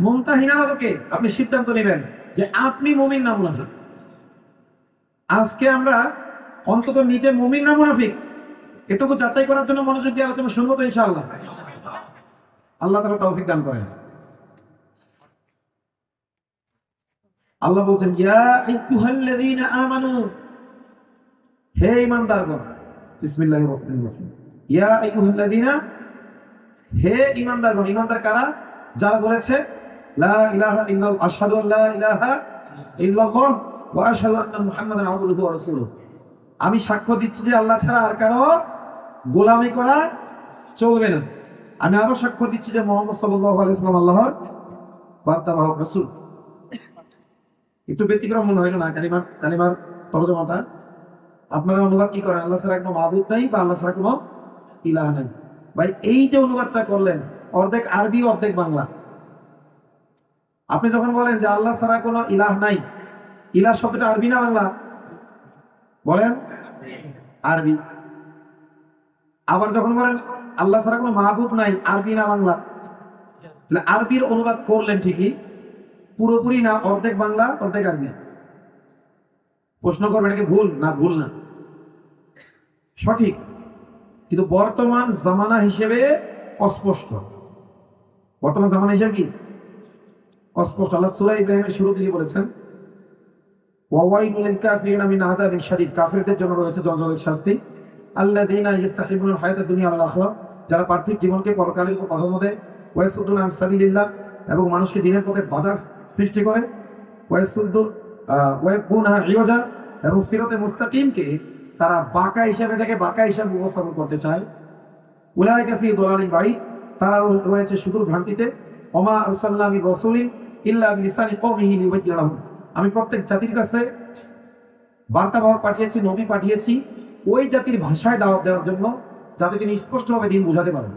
মুমতাহিনার আলোকে আপনি সিদ্ধান্ত নেবেন যে আপনি মুমিন না মুনাফিক। আজকে আমরা অন্তত নিজে মুমিন না মুনাফিক এটুকু যাচাই করার জন্য মনোযোগ দিয়ে আলোচনা শুনবো তো ইনশাআল্লাহ। আল্লাহ তাআলা তৌফিক দান করেন। আল্লাহ বলছেন ইয়া আইয়ুহাল্লাযীনা আমানু, হে ঈমানদারগণ। বিসমিল্লাহির রহমানির রহিম। ইয়া আইয়ুহাল্লাযীনা, হে ঈমানদারগণ। ঈমানদার কারা? যারা বলেছে লা ইলাহা ইল্লাল্লাহ, আশহাদু আল্লা ইলাহা ইল্লাল্লাহ ওয়া আশহাদু আন্না মুহাম্মাদান আবদুহু ওয়া রাসূলুহু। আমি সাক্ষ্য দিচ্ছি যে আল্লাহ ছাড়া আর কারো গোলামি করা চলবে না। আমি আরো সাক্ষ্য দিচ্ছি যে মুহাম্মদ সাল্লাল্লাহু আলাইহি ওয়াসাল্লাম আল্লাহর বার্তাবাহক রাসূল। একটু ব্যতিক্রম মনে হইল না কালিমার তরজমাটা? আপনারা অনুবাদ কি করেন? আল্লাহ ছাড়া কোনো মাবুদ নাই বা আল্লাহ ছাড়া কোনো ইলাহ নাই। ভাই এই যে অনুবাদটা করলেন, অর্ধেক আরবি অর্ধেক বাংলা। আপনি যখন বলেন যে আল্লাহ ছাড়া কোনো ইলাহ নাই, ইলাহ শব্দটা আরবি না বাংলা? বলেন আরবি। আবার যখন বলেন আল্লাহ ছাড়া কোনো মাহবুব নাই, আরবি না বাংলা? আরবির অনুবাদ করলেন ঠিকই, পুরোপুরি না, অর্ধেক বাংলা অর্ধেক আরবি। প্রশ্ন করবেন এটা কি ভুল? না, ভুল না, সঠিক, কিন্তু বর্তমান জামানা হিসেবে অস্পষ্ট। বর্তমান জামানা হিসেবে কি অস্পষ্ট। আল্লাহ সূরা ইব্রাহিমের শুরু থেকে বলেছেন, ওয়াওয়াইলুল লিল কাফিরিনা মিন আযাবিন শাদীদ, কাফিরদের জন্য রয়েছে জঞ্জালের শাস্তি। আল্লাযীনা ইস্তাহিবুনাল হায়াতাদ দুনিয়া আলাল আখিরাহ, যারা পার্থিব জীবনকে পরকালের উপর প্রাধান্য দেয়। ওয়ায়াসুদ্দুনা আন সাবিলিল্লাহ, এবং মানুষকে দ্বীনের পথে বাধা সৃষ্টি করে। ওয়ায়াকুনা ইওয়াজা, এবং সিরাতে মুস্তাকিমকে তারা বাঁকা হিসাবে দেখে, বাঁকা হিসাবে উপস্থাপন করতে চায়। উলাইকা ফি দালালিন বাঈদ, তারা রয়েছে সুদূর ভ্রান্তিতে। ওমা আরসালনা মির রাসূলিন ইল্লা বিলিসানি কওমিহি লিইউবায়্যিনা লাহুম, আমি প্রত্যেক জাতির কাছে বার্তাবাহক পাঠিয়েছি, নবী পাঠিয়েছি ওই জাতির ভাষায় দাওয়াত দেওয়ার জন্য, যাতে তিনি স্পষ্টভাবে দিন বোঝাতে পারেন।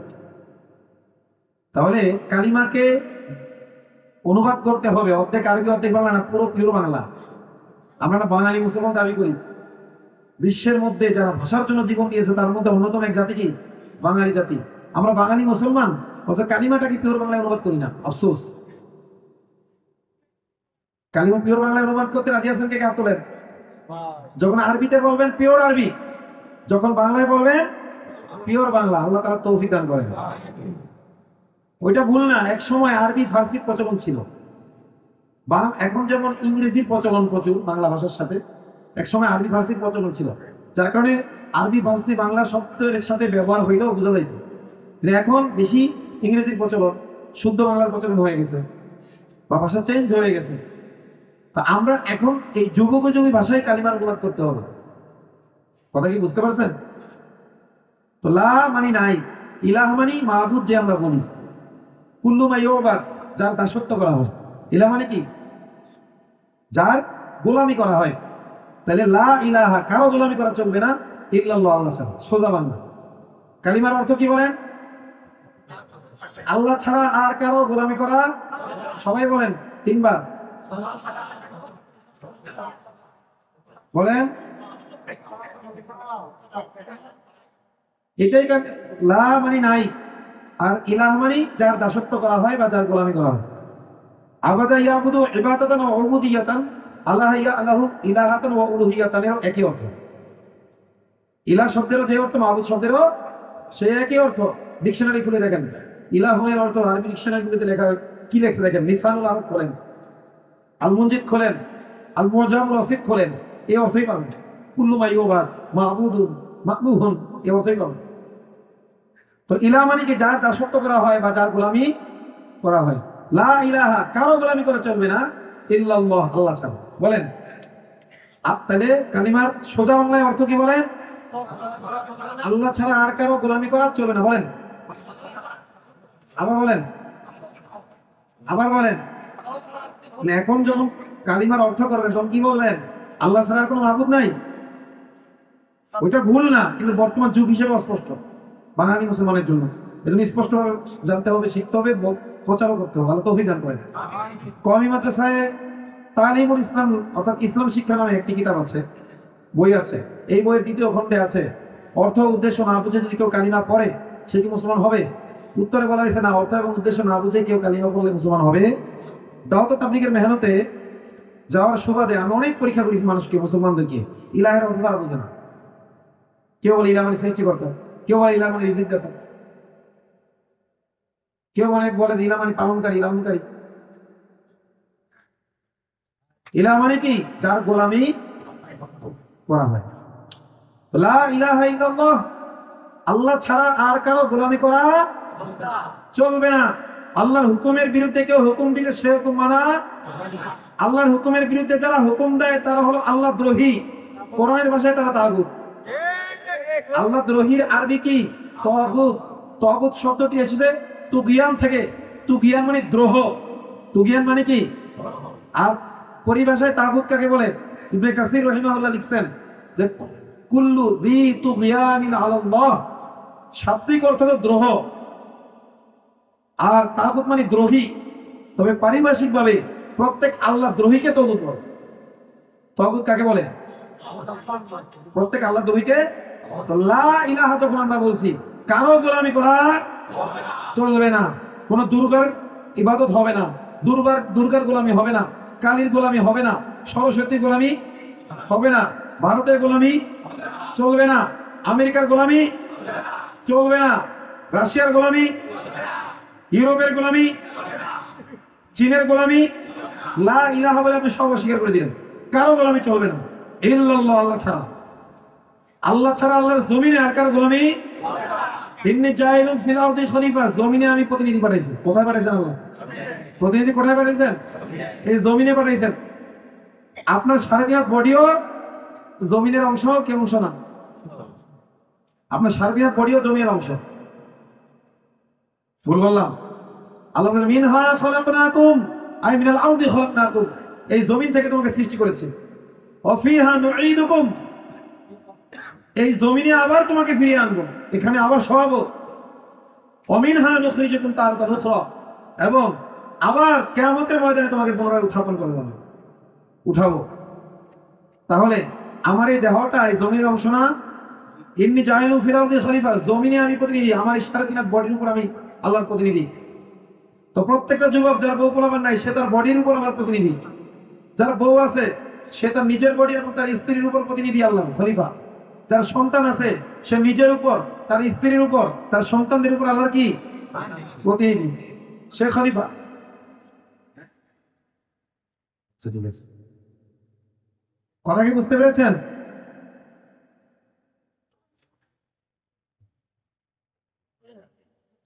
তাহলে কালিমাকে অনুবাদ করতে হবে অর্ধেক আরবি অর্ধেক বাংলা, না পুরো পিওর বাংলা। আমরা না বাঙালি মুসলমান দাবি করি, বিশ্বের মধ্যে যারা ভাষার জন্য জীবন দিয়েছে তার মধ্যে অন্যতম এক জাতি কি? বাঙালি জাতি। আমরা বাঙালি মুসলমান, অথচ কালিমাটাকে পিওর বাংলায় অনুবাদ করি না। আফসোস। কালিমা পিওর বাংলায় অনুবাদ করতে রাজি আছেন? কে হাত তোলেন। যখন আরবিতে বলবেন পিওর আরবি, যখন বাংলায় বলবেন পিওর বাংলা। আল্লাহ তাআলা তৌফিক দান করেন। ওইটা ভুল না, এক সময় আরবি ফার্সির প্রচলন ছিল, বা এখন যেমন ইংরেজির প্রচলন প্রচুর বাংলা ভাষার সাথে, এক সময় আরবি ফার্সির প্রচলন ছিল, যার কারণে আরবি ফার্সি বাংলা শব্দের সাথে ব্যবহার হইলেও বোঝা যাইত। এখন বেশি ইংরেজির প্রচলন, শুদ্ধ বাংলার প্রচলন হয়ে গেছে, বা ভাষা চেঞ্জ হয়ে গেছে। তা আমরা এখন এই যুগোপযোগী ভাষায় কালিমার অনুবাদ করতে হবে। কথা কি বুঝতে পারছেন? তো লা মানি নাই, ইলাহ মানি মাহবুদ যে আমরা বলি, কুল্লু মা ইউবাদ, যার দাসত্ব করা হয়। ইলাহ মানে কি? যার গোলামি করা হয়। তাহলে লা ইলাহা, কারো গোলামি করা চলবে না, ইল্লাল্লাহ, আল্লাহ ছাড়া। সোজা বাংলা। কালিমার অর্থ কি বলেন? আল্লাহ ছাড়া আর কারো গোলামি করা। সবাই বলেন তিনবার বলেন। এটাই লা মানে নাই, আর ইলাহ মানে যার দাসত্ব করা হয় বা যার গোলামি করা হয়। আবাদা ইয়াবুদু ইবাদাতান ওয়া উবুদিয়াতান, আল্লাহ ইয়ালাহু ইলাহাতান ওয়া উলুহিয়াতানেরও একই অর্থ। ইলাহ শব্দেরও যে অর্থ, মাহবুদ শব্দেরও সেই একই অর্থ। ডিকশনারি খুলে দেখেন, ইলাহের অর্থ আরবি ডিকশনারিগুলোতে লেখা কি লেখছে দেখেন। লিসানুল আরব খোলেন, আল মুনজিদ খোলেন, আল মুজামুল ওয়াসিত খোলেন, এই অর্থই পাবেন। কুল্লু মা ইউবাদ, মাহবুদুন, মাকলুহুন, এই অর্থই পাবেন। তো ইলাহ মানে কি? যার দাসত্ব করা হয় বা যার গোলামি করা হয়। লা ইলাহা, কারো গোলামি করা চলবে না, ইল্লাল্লাহ, আল্লাহ ছাড়া। বলেন। তাহলে কালিমার সোজা বাংলায় অর্থ কি বলেন? আল্লাহ ছাড়া আর কারো গোলামি করা চলবে না। বলেন, আবার বলেন, আবার বলেন। এখন যখন কালিমার অর্থ করবেন তখন কি বলবেন? আল্লাহ ছাড়া আর কোনো মাহবুব নাই। ওইটা ভুল না, কিন্তু বর্তমান যুগ হিসেবে অস্পষ্ট বাঙালি মুসলমানের জন্য। এজন্য স্পষ্টভাবে জানতে হবে, শিখতে হবে, প্রচারও করতে হবে। আল্লাহ তৌফিক দান করেন। কওমি মাদ্রাসায় তালিমুল ইসলাম, অর্থাৎ ইসলাম শিক্ষা নামে একটি কিতাব আছে, বই আছে। এই বইয়ের দ্বিতীয় খণ্ডে আছে, অর্থ উদ্দেশ্য না বুঝে যদি কেউ কালিমা পড়ে সে কি মুসলমান হবে? উত্তরে বলা হয়েছে না, অর্থ এবং উদ্দেশ্য না বুঝে কেউ কালিমা পড়লে মুসলমান হবে। দাওয়াত ও তাবলীগের মেহনতে যাওয়ার সুবাদে আমি অনেক পরীক্ষা করেছি মানুষকে, মুসলমানদেরকে। ইলাহের অর্থ তারা বোঝে না। কেউ বলে ইলাহ মানে সৃষ্টিকর্তা, কেউ বলে ইলাহ মানে রিজিক দাতা, কেউ অনেক বলে যে ইলাহ মানে পালনকারী, লালনকারী। ইলাহ মানে কি? যার গোলামি করা হয়। লা ইলাহা ইল্লাল্লাহ, আল্লাহ ছাড়া আর কারো গোলামি করা চলবে না। আল্লাহর হুকুমের বিরুদ্ধে কেউ হুকুম দিলে সে হুকুম মানা। আল্লাহর হুকুমের বিরুদ্ধে যারা হুকুম দেয় তারা হলো আল্লাহ দ্রোহী। কোরআনের ভাষায় তারা তাগুত। আল্লাহ দ্রোহীর আরবি কি? তাগুত। তাগুত শব্দটি এসেছে তুগিয়ান থেকে। তুগিয়ান মানে দ্রোহ, তুগিয়ান মানে কি? আর পরিভাষায় তাগুত কাকে বলে? ইবনে কাসির রাহিমাহুল্লাহ লিখছেন যে কুল্লু যী তুগিয়ানিন আলাল্লাহ, শাব্দিক অর্থ হলো দ্রোহ, আর তাগুত মানে দ্রোহী। তবে পারিভাষিক ভাবে প্রত্যেক আল্লাহ দ্রোহীকে তাগুত বলে। তাগুত কাকে বলে? প্রত্যেক আল্লাহ দ্রোহীকে। তো লা ইলাহা যখন আমরা বলছি, কারো গোলামি করা চলবে না, কোন দুর্গার ইবাদত হবে না, দুর্গার গোলামি হবে না, কালীর গোলামি হবে না, সরস্বতীর গোলামি হবে না, ভারতের গোলামি চলবে না, আমেরিকার গোলামি চলবে না, রাশিয়ার গোলামি, ইউরোপের গোলামি, চীনের গোলামি। লা ইলাহা বলে আপনি সব অস্বীকার করে দিলেন, কারো গোলামি চলবে না ইল্লাল্লাহ, আল্লাহ ছাড়া। আল্লাহ ছাড়া আল্লাহর জমিনে আর কার গোলামি? ইন্নী জাইলুন ফিল আরদি খলিফা, জমিনে আমি প্রতিনিধি পাঠাইছি। কোথায় পাঠাইছেন আল্লাহ? প্রতিনিধি কোথায় পাঠাইছেন? এই জমিনে পাঠাইছেন। আপনার সাড়ে 3 হাত বডিও জমিনের অংশ, কে অংশ না? আপনার সাড়ে 3 হাত বডিও জমিনের অংশ। ভুল বললাম? আল্লাহ বলেন মিনহা খলাকনাকুম আই মিনাল আরদি খলাকনাকুম, এই জমিন থেকে তোমাকে সৃষ্টি করেছে। ওয়া ফিহা নুঈদুকুম, এই জমিনে আবার তোমাকে ফিরিয়ে আনবো, এখানে আবার সহাবো। ওয়া মিনহা নুখরিজুকুম তারাতান উখরা, এবং আবার কিয়ামতের ময়দানে তোমাকে পুনরায় উত্থাপন করবো, উঠাবো। তাহলে আমার এই দেহটা এই জমিনের অংশ না? ইন্নী জাইলুন ফিল আরদি খলিফা, জমিনে আমি প্রতিনিধি, আমার 3.5 হাত বডির উপর আমি আল্লাহর প্রতিনিধি। তো প্রত্যেকটা যুবক যার বউ পোলাপান নাই, সে তার বডির উপর আমার প্রতিনিধি। যার বউ আছে সে তার নিজের বডি এবং তার স্ত্রীর উপর প্রতিনিধি, আল্লাহ খলিফা। যার সন্তান আছে সে নিজের উপর, তার স্ত্রীর উপর, তার সন্তানদের উপর আল্লাহর কি? প্রতিনিধি, সে খলিফা। কথা কি বুঝতে পেরেছেন?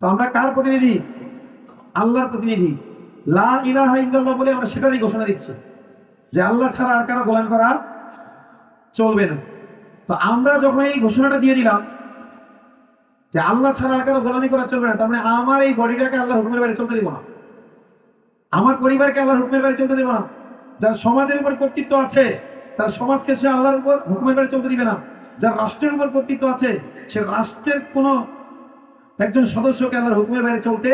তো আমরা কার প্রতিনিধি? আল্লাহর প্রতিনিধি। লা ইলাহা ইল্লাল্লাহ বলে আমরা সেটারই ঘোষণা দিচ্ছি যে আল্লাহ ছাড়া আর কারো গোলামি করা চলবে না। তো আমরা যখন এই ঘোষণাটা দিয়ে দিলাম যে আল্লাহ ছাড়া আর কারো গোলামি করা চলবে না, তার মানে আমার এই বডিটাকে আল্লাহর হুকুমের বাইরে চলতে দিব না, আমার পরিবারকে আল্লাহর হুকুমের বাইরে চলতে দেব না। যার সমাজের উপর কর্তৃত্ব আছে তার সমাজকে সে আল্লাহর উপর হুকুমের বাইরে চলতে দিবে না। যার রাষ্ট্রের উপর কর্তৃত্ব আছে সে রাষ্ট্রের কোনো একজন সদস্যকে আল্লাহর হুকুমের বাইরে চলতে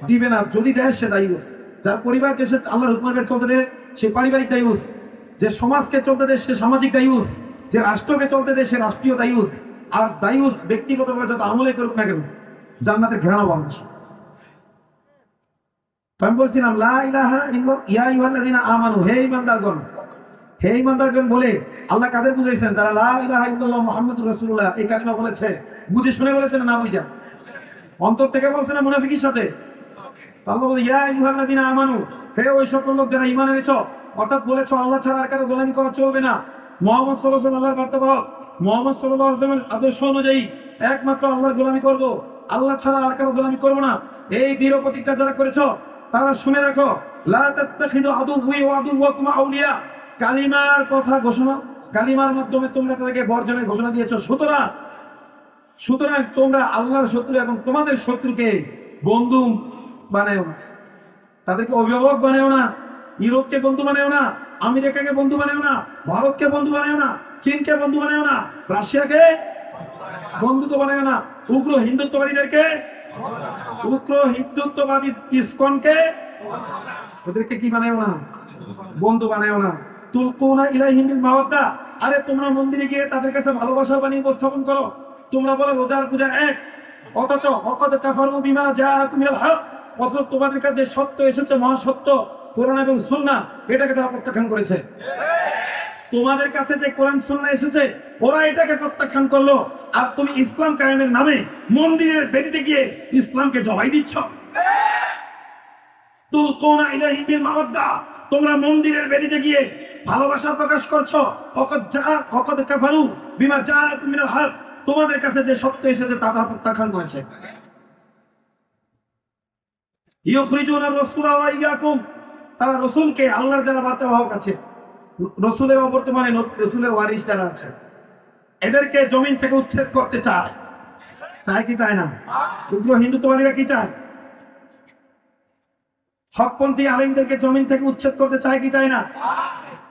দিবে না, যদি দেয় সে দায়ুস। যার পরিবারকে সে আল্লাহর হুকুমের বাইরে চলতে দেয় সে পারিবারিক দায়ুস, যে সমাজকে চলতে দেয় সে সামাজিক দায়ুস, যে রাষ্ট্রকে চলতে দেয় সে রাষ্ট্রীয় দায়ুস। আর দায়ুস ব্যক্তিগতভাবে যত আমলে করুক না কেন, জান্নাতের ঘেরাও পাবে। আমি বলছিলাম লা ইলাহা ইল্লাল্লাহ ইয়া আইয়ুহাল্লাযীনা আমানু, হে ঈমানদারগণ, হে ঈমানদারগণ বলে আল্লাহ কাদের বুঝাইছেন? তারা লা ইলাহা ইল্লাল্লাহ মুহাম্মাদুর রাসূলুল্লাহ এই কালিমা বলেছে। বুঝে শুনে বলেছেন না বুঝা? অন্তর থেকে বলছে না মুনাফিকের সাথে? আল্লাহ বলে ইয়া আইয়ুহাল্লাযীনা আমানু, হে ওই সকল লোক যারা ঈমান এনেছো, অর্থাৎ বলেছো আল্লাহ ছাড়া আর কারো গোলামি করা চলবে না। মুহাম্মদ সাল্লাল্লাহু আলাইহি ওয়াসাল্লাম আল্লাহর বার্তাবাহক, মুহাম্মদ সাল্লাল্লাহু আলাইহি ওয়াসাল্লামের আদর্শ অনুযায়ী একমাত্র আল্লাহর গোলামি করব, আল্লাহ ছাড়া আর কারো গোলামি করব না। এই দৃঢ় প্রতিজ্ঞা যারা করেছো তারা শুনে রাখো, লা তাত্তাখিযু আদুওয়ি ওয়া আদুওয়াকুম আউলিয়া, কালিমার কথা ঘোষণা, কালিমার মাধ্যমে তোমরা তাদেরকে বর্জনের ঘোষণা দিয়েছো। সুতরাং তোমরা আল্লাহর শত্রু এবং তোমাদের শত্রুকে বন্ধু বানাও না, তাদেরকে অভিভাবক বানাও না, ইউরোপকে বন্ধু বানাও না, আমেরিকাকে বন্ধু বানাও না, ভারতকে বন্ধু বানাও না, চীনকে বন্ধু বানাও না, রাশিয়াকে বন্ধু তো বানাও না, উগ্র হিন্দুত্ববাদীদেরকে, উগ্র হিন্দুত্ববাদী ইসকনকে, ওদেরকে কি বানাও না? বন্ধু বানাও না। তুলকুনা ইলাইহিম বিল মাওয়াদ্দা, আরে তোমরা মন্দিরে গিয়ে তাদের কাছে ভালোবাসার বাণী উপস্থাপন করো। তোমরা বলো রোজার পূজা এক, অথচ ওয়াকাদ কাফারু বিমা জাআকুম মিনাল হক, অথচ তোমাদের কাছে সত্য এসেছে, মহাসত্য কোরআন এবং সুন্নাহ, এটাকে তারা প্রত্যাখ্যান করেছে। তোমাদের কাছে যে কোরআন সুন্নাহ এসেছে ওরা এটাকে প্রত্যাখ্যান করলো, আর তুমি ইসলাম কায়েমের নামে মন্দিরের বেদিতে গিয়ে ইসলামকে জবাই দিচ্ছ। তুলকুনা ইলাইহিম বিল মাওয়াদ্দা, তোমরা মন্দিরের বেদিতে গিয়ে ভালোবাসা প্রকাশ করছো। ওয়াকাদ কাফারু বিমা জাআকুম মিনাল হক, তোমাদের কাছে যে সত্য এসেছে তা তারা প্রত্যাখ্যান করেছে। ইউখরিজুনা রাসূলা ওয়া ইয়াকুম, তারা রাসূলকে, আল্লাহর যারা বার্তাবাহক আছে, রসুলের অবর্তমানে রসুলের ওয়ারিস যারা আছে এদেরকে জমিন থেকে উচ্ছেদ করতে চায়, চায় কি চায় না? উগ্র হিন্দুত্ববাদীরা কি চায়? হকপন্থী আলেমদেরকে জমিন থেকে উচ্ছেদ করতে চায় কি চায় না?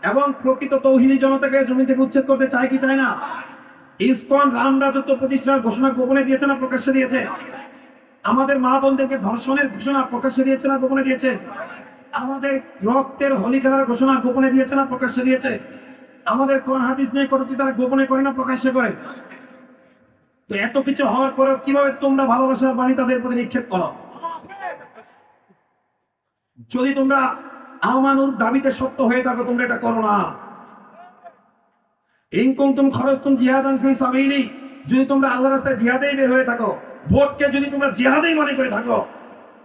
এবং প্রকৃত তৌহিদি জনতাকে জমিন থেকে উচ্ছেদ করতে চায় কি চায় না? ইসকন রাম রাজত্ব প্রতিষ্ঠার ঘোষণা গোপনে দিয়েছে না প্রকাশ্যে দিয়েছে? আমাদের মা বোনদেরকে ধর্ষণের ঘোষণা প্রকাশ্যে দিয়েছে না গোপনে দিয়েছে? আমাদের রক্তের হোলি খেলার ঘোষণা গোপনে দিয়েছে না প্রকাশ্যে দিয়েছে? আমাদের কোরআন হাদিস নিয়ে কটূক্তি তারা গোপনে করে না প্রকাশ্যে করে? তো এত কিছু হওয়ার পরেও কিভাবে তোমরা ভালোবাসার বাণী তাদের প্রতি নিক্ষেপ করো? যদি তোমরা আমানুর দাবিতে সত্য হয়ে থাকো তোমরা এটা করো না। ইনকুনতুম খরজতুম জিহাদান ফি সাবিলি, যদি তোমরা আল্লাহর রাস্তায় জিহাদেই বের হয়ে থাকো, ভোটকে যদি তোমরা জিহাদেই মনে করে থাকো,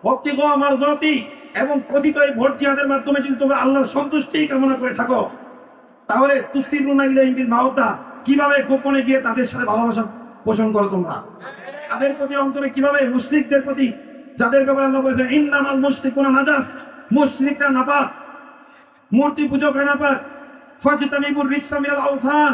ওয়াবতিগা মারজাতি, এবং কথিত এই ভোট জিহাদের মাধ্যমে যদি তোমরা আল্লাহর সন্তুষ্টি কামনা করে থাকো, তাহলে তুসিরুনা ইলাইহিম বিল মাওদা, কিভাবে গোপনে গিয়ে তাদের সাথে ভালোবাসা পোষণ করো তোমরা? তাদের প্রতি অন্তরে কিভাবে মুশরিকদের প্রতি, যাদের ব্যাপারে আল্লাহ বলেছেন ইন্নামাল মুশরিকুনা নাজাস, মুশরিকরা নাপাক, মূর্তি পূজকরা নাপাক, ফাজতানিবুর রিসা মিনাল আওসান,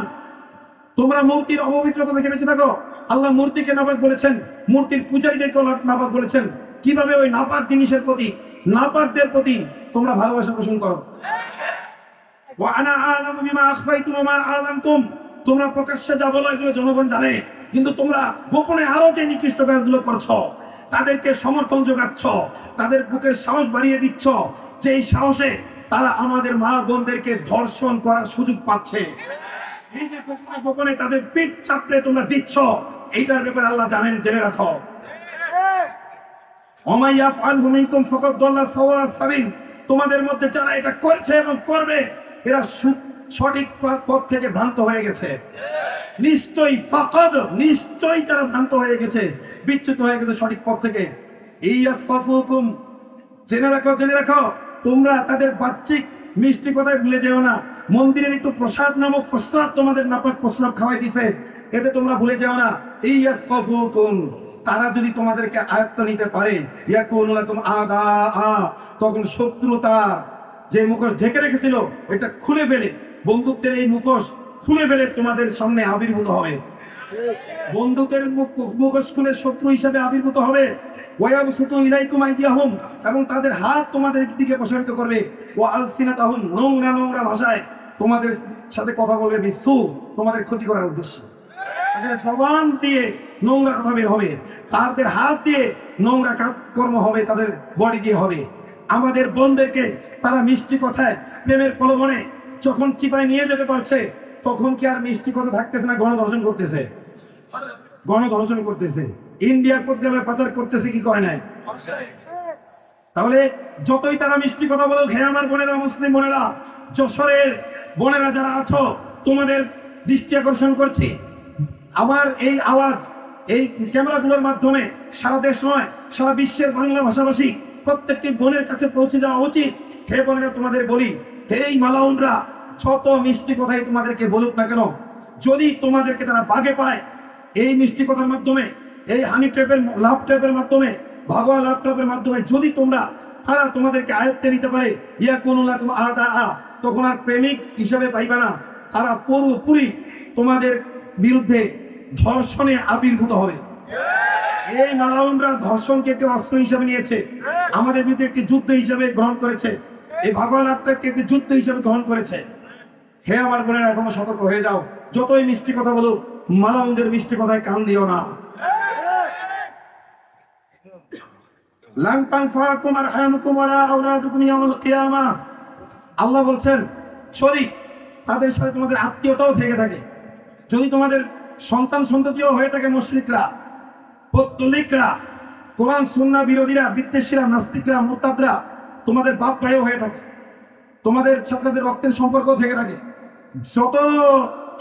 তোমরা মূর্তির অপবিত্রতা থেকে বেঁচে থাকো। আল্লাহ মূর্তিকে নাপাক বলেছেন, মূর্তির পূজারীদেরকে নাপাক বলেছেন। কিভাবে ওই নাপাক জিনিসের প্রতি, নাপাকদের প্রতি তোমরা ভালোবাসা পোষণ করো? ওয়া আনা আ'লামু বিমা আখফাইতুম ওয়া মা আ'লানতুম, তোমরা প্রকাশ্যে যা বলো এগুলো জনগণ জানে, কিন্তু তোমরা গোপনে আরো যে নিকৃষ্ট কাজগুলো করছো, তাদেরকে সমর্থন যোগাচ্ছ, তাদের বুকের সাহস বাড়িয়ে দিচ্ছ, যে এই সাহসে তারা আমাদের মা বোনদেরকে ধর্ষণ করার সুযোগ পাচ্ছে। এই যে গোপনে গোপনে তাদের পিঠ চাপড়ে তোমরা দিচ্ছ, এইটার ব্যাপারে আল্লাহ জানেন, জেনে রাখো। ওমা ইয়াফআলহু মিনকুম ফাকাদ দাল্লা সাওয়া সাবিল, তোমাদের মধ্যে যারা এটা করেছে এবং করবে, এরা সঠিক পথ থেকে ভ্রান্ত হয়ে গেছে। নিশ্চয়ই ফাকাদ, নিশ্চয়ই তারা ভ্রান্ত হয়ে গেছে, বিচ্যুত হয়ে গেছে সঠিক পথ থেকে। ইয়াসফাফুকুম, জেনে রাখো, জেনে রাখো, তোমরা তাদের বাহ্যিক মিষ্টি কথায় ভুলে যেও না। মন্দিরের একটু প্রসাদ নামক প্রস্রাব তোমাদের নাপাক প্রস্রাব খাওয়াই দিছে, এতে তোমরা ভুলে যেও না। ইয়াসফাফুকুম, তারা যদি তোমাদেরকে আয়ত্ত নিতে পারে, ইয়াকুনু লাকুম আদা, তখন শত্রুতা যে মুখোশ ঢেকে রেখেছিল এটা খুলে ফেলে, বন্ধুত্বের এই মুখোশ খুলে ফেলে তোমাদের সামনে আবির্ভূত হবে। বন্ধুত্বের মুখোশ খুলে শত্রু হিসাবে আবির্ভূত হবে। ওয়ায়াবসুতু ইলাইকুম আইদিয়াহুম, এবং তাদের হাত তোমাদের দিকে প্রসারিত করবে। ওয়া আলসিনাতাহুম, নোংরা নোংরা ভাষায় তোমাদের সাথে কথা বলবে, বিসু, তোমাদের ক্ষতি করার উদ্দেশ্যে। তাদের জবান দিয়ে নোংরা কথা বের হবে, তাদের হাত দিয়ে নোংরা কর্ম হবে, তাদের বডি দিয়ে হবে। আমাদের বোনদেরকে তারা মিষ্টি কথায় প্রেমের প্রলোভনে যখন চিপায় নিয়ে যেতে পারছে, তখন কি আর মিষ্টি কথা থাকতেছে না? গণধর্ষণ করতেছে, গণধর্ষণ করতেছে, ইন্ডিয়ার পদ্মালয় পাচার করতেছে, কি করে নাই? তাহলে যতই তারা মিষ্টি কথা বলো, হে আমার বোনেরা, মুসলিম বোনেরা, যশোরের বোনেরা যারা আছো, তোমাদের দৃষ্টি আকর্ষণ করছি। আমার এই আওয়াজ এই ক্যামেরাগুলোর মাধ্যমে সারা দেশ নয়, সারা বিশ্বের বাংলা ভাষাভাষী প্রত্যেকটি বোনের কাছে পৌঁছে যাওয়া উচিত। হে বোনেরা, তোমাদের বলি, হে মালাউনরা, যত মিষ্টি কথাই তোমাদেরকে বলুক না কেন, যদি তোমাদেরকে তারা বাগে পায় এই মিষ্টি কথার মাধ্যমে, এই হানি ট্র্যাপের লাভ ট্র্যাপের মাধ্যমে, ভাগোয়া লাভ ট্র্যাপের মাধ্যমে যদি তারা তোমাদেরকে আয়ত্তে নিতে পারে, ইয়াকুনু লাকুম আদা, তখন আর প্রেমিক হিসাবে পাইবা না, তারা পুরোপুরি তোমাদের বিরুদ্ধে ধর্ষণে আবির্ভূত হবে। এই মালাউনরা ধর্ষণকে একটি অস্ত্র হিসাবে নিয়েছে, আমাদের বিরুদ্ধে একটি যুদ্ধ হিসাবে গ্রহণ করেছে, এই ভাগোয়া লাভ ট্র্যাপকে একটি যুদ্ধ হিসাবে গ্রহণ করেছে। হে আমার বোনেরা, এখনো সতর্ক হয়ে যাও। যতই মিষ্টি কথা বলো, মালাউনদের মিষ্টি কথায় কান দিও না। লান তানফাকুম আরহামুকুম ওয়ালা আওলাদুকুম ইয়াউমাল কিয়ামাহ, আল্লাহ বলছেন, যদি তাদের সাথে তোমাদের আত্মীয়তাও থেকে থাকে, যদি তোমাদের সন্তান সন্ততিও হয়ে থাকে মুশরিকরা, পৌত্তলিকরা, কোরআন সুন্নাহ বিরোধীরা, বিদ্বেষীরা, নাস্তিকরা, মুরতাদরা তোমাদের বাপ ভাইও হয়ে থাকে, তোমাদের সাথে রক্তের সম্পর্ক থেকে থাকে, যত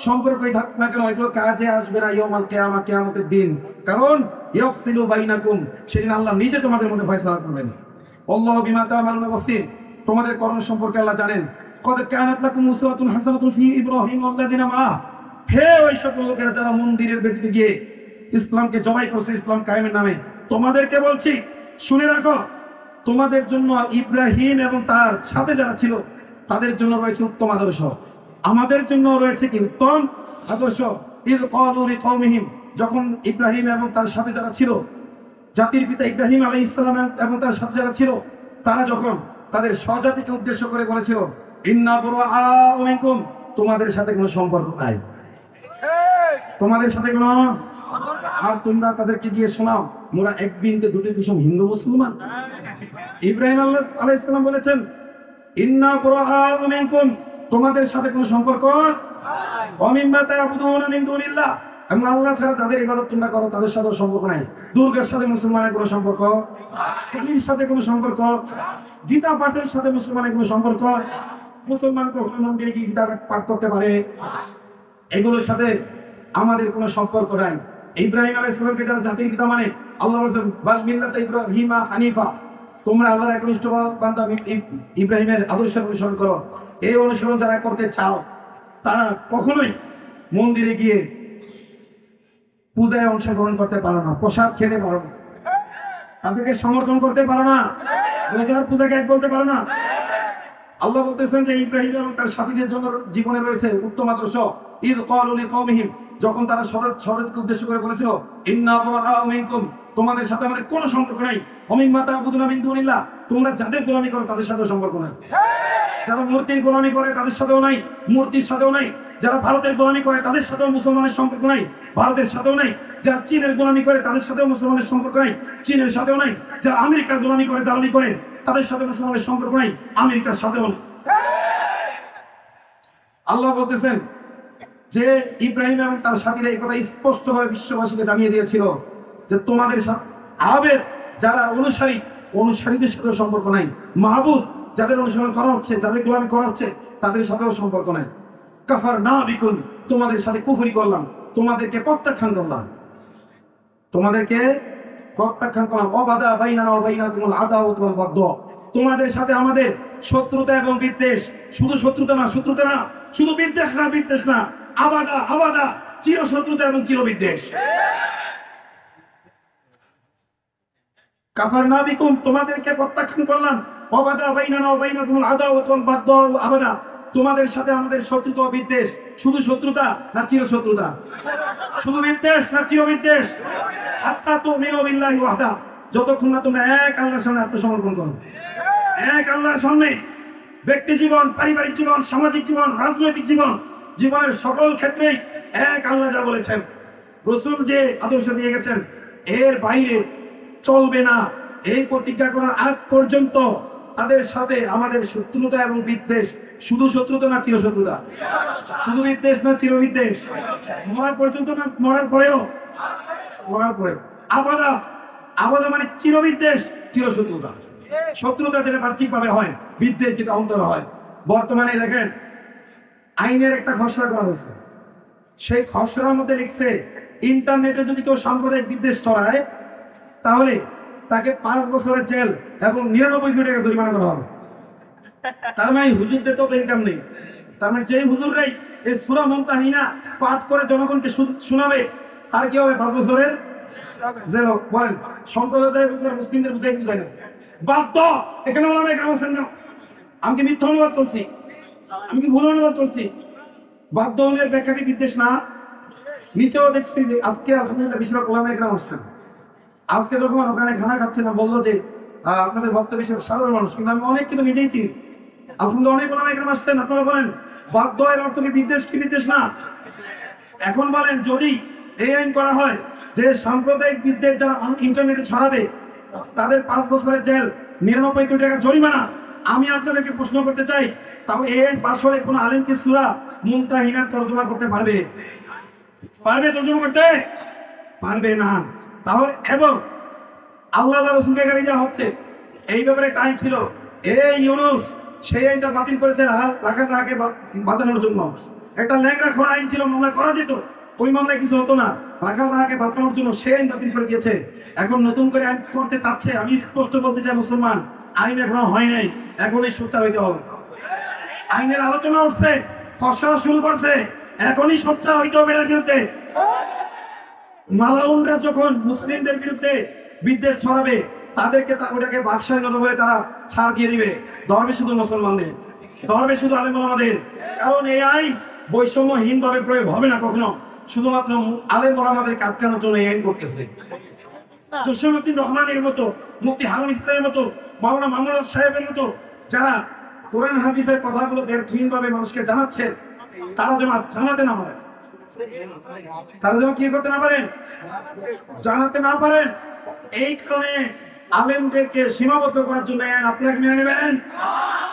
সম্পর্কই থাক না কেন, এগুলো কাজে আসবে না ইয়াউমাল কিয়ামা, কিয়ামতের দিন। কারণ ইয়াফসিলু বাইনাকুম, সেদিন আল্লাহ নিজে তোমাদের মধ্যে ফয়সালা করবেন। আল্লাহু বিমা তা'মালুনা বাসীর, তোমাদের কর্ম সম্পর্কে আল্লাহ জানেন। কদ কানাত লাকুম উসওয়াতুন হাসানাতুন ফি ইব্রাহিম ওয়াল্লাযিনা মাআহ, হে ওই সকল লোকেরা যারা মন্দিরের বেদিতে গিয়ে ইসলামকে জবাই করছে ইসলাম কায়েমের নামে, তোমাদেরকে বলছি শুনে রাখো, তোমাদের জন্য ইব্রাহিম এবং তার সাথে যারা ছিল তাদের জন্য রয়েছে উত্তম আদর্শ। আমাদের জন্য রয়েছে কি উত্তম আদর্শ। ইয ক্বালু লিকওমিহিম, যখন ইব্রাহিম এবং তার সাথে যারা ছিল, জাতির পিতা ইব্রাহিম আলাইহিস সালাম এবং তার সাথে যারা ছিল, তারা যখন তাদের স্বজাতিকে উদ্দেশ্য করে বলেছিল, ইন্না বুরাআউ মিনকুম, তোমাদের সাথে কোনো সম্পর্ক নাই, তোমাদের সাথে কোনো। আর তোমরা তাদেরকে গিয়ে শোনাও, মোরা এক বিন্দু দুটি কিসম হিন্দু মুসলমান। ইব্রাহিম আলাইহিস সালাম বলেছেন, ইন্না বুরাআউ মিনকুম, তোমাদের সাথে কোনো সম্পর্ক নাই। ওয়া মিম্মা তা'বুদুনা মিন দুনিল্লাহ, এবং আল্লাহ ছাড়া যাদের ইবাদত তোমরা করো তাদের সাথে সম্পর্ক নাই। দুর্গার সাথে মুসলমানের কোনো সম্পর্ক, কালীর সাথে কোনো সম্পর্ক, গীতা পাঠের সাথে মুসলমানের কোনো সম্পর্ক। মুসলমান কখনো মন্দিরে গিয়ে গীতা পাঠ করতে পারে? এগুলোর সাথে আমাদের কোনো সম্পর্ক নাই। ইব্রাহিম আলাইহিস সালামকে যারা জাতির পিতা মানে, আল্লাহ বলেছেন বাল মিল্লাতা ইব্রাহিমা হানিফা, তোমরা আল্লাহর একনিষ্ঠ বান্দা ইব্রাহিমের আদর্শ অনুসরণ করো। এই অনুসরণ যারা করতে চাও তারা কখনোই মন্দিরে গিয়ে পূজায় অংশগ্রহণ করতে পারো না, প্রসাদ খেতে পারো না, তাদেরকে সমর্থন করতে পারো না, রোজার পূজাকে এক বলতে পারো না। আল্লাহ বলতেছেন যে ইব্রাহিম এবং তার সাথীদের জন্য জীবনে রয়েছে উত্তম আদর্শ। ইয ক্বালু লিকওমিহিম, যখন তারা স্বজাতিকে উদ্দেশ্য করে বলেছিল, ইন্না বুরাআউ মিনকুম, তোমাদের সাথে আমাদের কোনো সম্পর্ক নাই। ওয়া মিম্মা তা'বুদুনা মিন দুনিল্লাহ, তোমরা যাদের গোলামি করো তাদের সাথেও সম্পর্ক নাই। যারা মূর্তির গোলামি করে তাদের সাথেও নাই, মূর্তির সাথেও নাই। যারা ভারতের গোলামি করে তাদের সাথেও মুসলমানের সম্পর্ক নাই, ভারতের সাথেও নাই। যারা চীনের গোলামি করে তাদের সাথেও মুসলমানের সম্পর্ক নাই, চীনের সাথেও নাই। যারা আমেরিকার গোলামি করে, দালালি করে, তাদের সাথে মুসলমানের সম্পর্ক নাই, আমেরিকার সাথেও নাই। আল্লাহ বলতেছেন যে ইব্রাহিম এবং তার সাথীরা এই কথা স্পষ্টভাবে বিশ্ববাসীকে জানিয়ে দিয়েছিল যে তোমাদের সাথে আবেদ যারা অনুসারীদের সাথেও সম্পর্ক নাই, মাহবুদ যাদের অনুসরণ করা হচ্ছে, যাদের গোলামি করা হচ্ছে, তাদের সাথেও সম্পর্ক নাই। কাফারনা বিকুম, তোমাদের সাথে কুফরি করলাম, তোমাদেরকে প্রত্যাখ্যান করলাম, তোমাদেরকে প্রত্যাখ্যান করলাম। অবাদা বাইনানা ওয়া বাইনাকুমুল আদাওয়াতু ওয়াল বাগদা, তোমাদের সাথে আমাদের শত্রুতা এবং বিদ্বেষ, শুধু শত্রুতা না, শুধু বিদ্বেষ না, আবাদা চির শত্রুতা এবং চির বিদ্বেষ। কাফারনা বিকুম, তোমাদেরকে প্রত্যাখ্যান করলাম। অবাদা বাইনানা ওয়া বাইনাকুমুল আদাওয়াতু ওয়াল বাগদা আবাদা, তোমাদের সাথে আমাদের শত্রুতা ও বিদ্বেষ, শুধু শত্রুতা না চির শত্রুতা, শুধু বিদ্বেষ না চির বিদ্বেষ। হাত্তা তুমিনু বিল্লাহি ওয়াহদা, যতক্ষণ না তোমরা এক আল্লাহর সামনে আত্মসমর্পণ করো। এক আল্লাহর সামনে ব্যক্তি জীবন, পারিবারিক জীবন, সামাজিক জীবন, রাজনৈতিক জীবনের সকল ক্ষেত্রেই এক আল্লাহ যা বলেছেন, রাসূল যে আদর্শ দিয়ে গেছেন, এর বাইরে চলবে না। এই প্রতিজ্ঞা করার আগ পর্যন্ত তাদের সাথে আমাদের শত্রুতা এবং বিদ্বেষ, শুধু শত্রুতা না চির শত্রুতা, শুধু বিদ্বেষ না চির বিদ্বেষ, মরার পর্যন্ত না মরার পরেও, আবাদা মানে চির বিদ্বেষ, চির শত্রুতা। শত্রুতা যেটা বাহ্যিকভাবে হয়, বিদ্বেষ যেটা অন্তরে হয়। বর্তমানে দেখেন আইনের একটা খসড়া করা হয়েছে, সেই খসড়ার মধ্যে লিখছে ইন্টারনেটে যদি কেউ সাম্প্রদায়িক বিদ্বেষ ছড়ায় তাহলে তাকে 5 বছরের জেল এবং 99 কোটি টাকা জরিমানা করা হবে। তার মানে হুজুরদের তো ইনকাম নেই। তার মানে যেই হুজুররাই এই সূরা মুমতাহিনা পাঠ করে জনগণকে শোনাবে, তার কি হবে? 5 বছরের জেল। বলেন সম্প্রদায়ের মুসলিমদের বুঝাই না বাধ্য। এখানে ওলামায়ে কেরাম আছেন না? আমি কি মিথ্যা অনুবাদ করছি? আমি কি ভুল অনুবাদ করছি? বাধ্য হলের ব্যাখ্যা কি বিদ্বেষ না? নিচেও দেখছি যে আজকে আলহামদুলিল্লাহ বেশিরভাগ ওলামায়ে কেরাম আসছেন। আজকে যখন ওখানে খানা খাচ্ছিলাম বললো যে আপনাদের বক্তব্য বেশিরভাগ সাধারণ মানুষ, কিন্তু আমি অনেক কিন্তু নিজেই চিনি। আলহামদুলিল্লাহ অনেক ওলামায়ে কেরাম আসছেন। আপনারা বলেন বাধ্য এর অর্থ কি বিদ্বেষ কি বিদ্বেষ না? এখন বলেন যদি এই আইন করা হয় যে সাম্প্রদায়িক বিদ্বেষ যারা ইন্টারনেটে ছড়াবে তাদের 5 বছরের জেল, 99 কোটি টাকা জরিমানা, আমি আপনাদেরকে প্রশ্ন করতে চাই, তাও এই আইন পাশ হলে কোনো আলেম কি সূরা মুমতাহিনার তরজমা করতে পারবে? তরজমা করতে পারবে না। তাহলে এবং আল্লাহ রাসূলকে গালি দেওয়া হচ্ছে, এই ব্যাপারে একটা আইন ছিল, এই ইউনূস সেই আইনটা বাতিল করেছে রাখার আগে বাঁচানোর জন্য। একটা ল্যাংড়া খোরা আইন ছিল, মামলা করা যেত, ওই মামলায় কিছু হতো না, রাখাল রাহাকে বাঁচানোর জন্য সেই আইন বাতিল করে দিয়েছে। এখন নতুন করে আইন করতে চাচ্ছে। আমি স্পষ্ট বলতে চাই মুসলমান, আইন এখনো হয় নাই, এখনই সোচ্চার হইতে হবে। আইনের আলোচনা উঠছে, খসড়া শুরু করছে, এখনই সোচ্চার হইতে হবে এর বিরুদ্ধে। মালাউনরা যখন মুসলিমদের বিরুদ্ধে বিদ্বেষ ছড়াবে তাদেরকে ওটাকে বাদশাহী মতো বলে তারা ছাড় দিয়ে দিবে, ধর্মে শুধু মুসলমানদের। ধরবে শুধু আলেম ওলামাদের। কারণ এই আইন বৈষম্যহীন ভাবে প্রয়োগ হবে না কখনো, শুধুমাত্র আলেম ওলামাদের আটকানোর জন্য এই আইন করতেছে। জসীমউদ্দিন রহমানের মতো, মুফতি হারুন ইসলামের মতো, মাওলানা মামুনুল হক সাহেবের মতো যারা কোরআন হাদিসের কথাগুলো ব্যর্থহীনভাবে মানুষকে জানাচ্ছেন, তারা যেন জানাতে না পারেন, তারা যেন কি করতে না পারেন, জানাতে না পারেন। এই কারণে আলেমদেরকে সীমাবদ্ধ করার জন্য আইন আপনাকে মেনে নেবেন।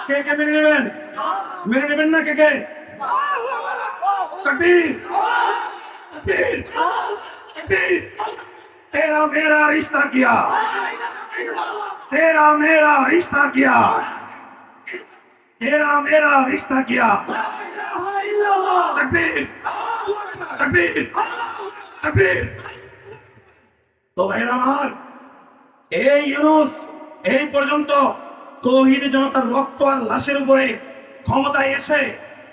কে কে মেনে নেবেন? মেনে নেবেন না কে কে? তাকবীর, তাকবীর, তাকবীর। तेरा मेरा रिश्ता किया, तेरा मेरा रिश्ता किया, तेरा मेरा रिश्ता किया। तकबीर, तकबीर, तकबीर। तो भाइरा আমার এই ইউনূস এই পর্যন্ত তৌহিদি জনতার রক্ত আর লাশের উপরে ক্ষমতায় এসে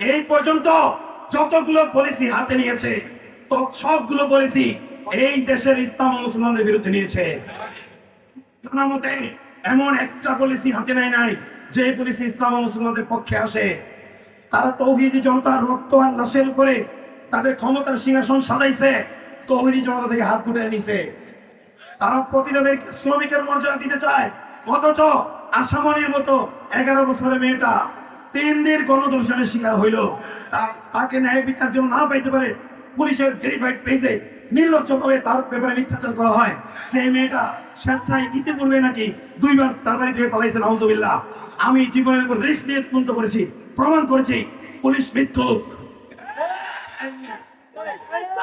এই পর্যন্ত যতগুলো পলিসি হাতে নিয়েছে, তো সবগুলো পলিসি এই দেশের ইসলাম ও মুসলমানদের বিরুদ্ধে নিয়েছে। জানা মতে এমন একটা পলিসি হাতে নেয় নাই যে পলিসি ইসলাম ও মুসলমানদের পক্ষে আসে। তারা তৌহিদি জনতার রক্ত আর লাশের উপরে তাদের ক্ষমতার সিংহাসন সাজাইছে, তৌহিদি জনতা থেকে হাত গুটিয়ে নিছে। তারা প্রতিটাদেরকে শ্রমিকের মর্যাদা দিতে চায়, অথচ আসামনির মতো 11 বছরের মেয়েটা 3 দিন গণধর্ষণের শিকার হইল, তাকে ন্যায় বিচার যেন না পাইতে পারে পুলিশের ভেরিফাইড পেজে নির্লজ্জভাবে তার ব্যাপারে মিথ্যাচার করা হয় যে এই মেয়েটা স্বেচ্ছায় ইতিপূর্বে নাকি 2 বার তার বাড়ি থেকে পালাইছে। নাউজুবিল্লাহ। আমি জীবনের উপর রিস্ক নিয়ে তদন্ত করেছি, প্রমাণ করেছি পুলিশ মিথ্যুক।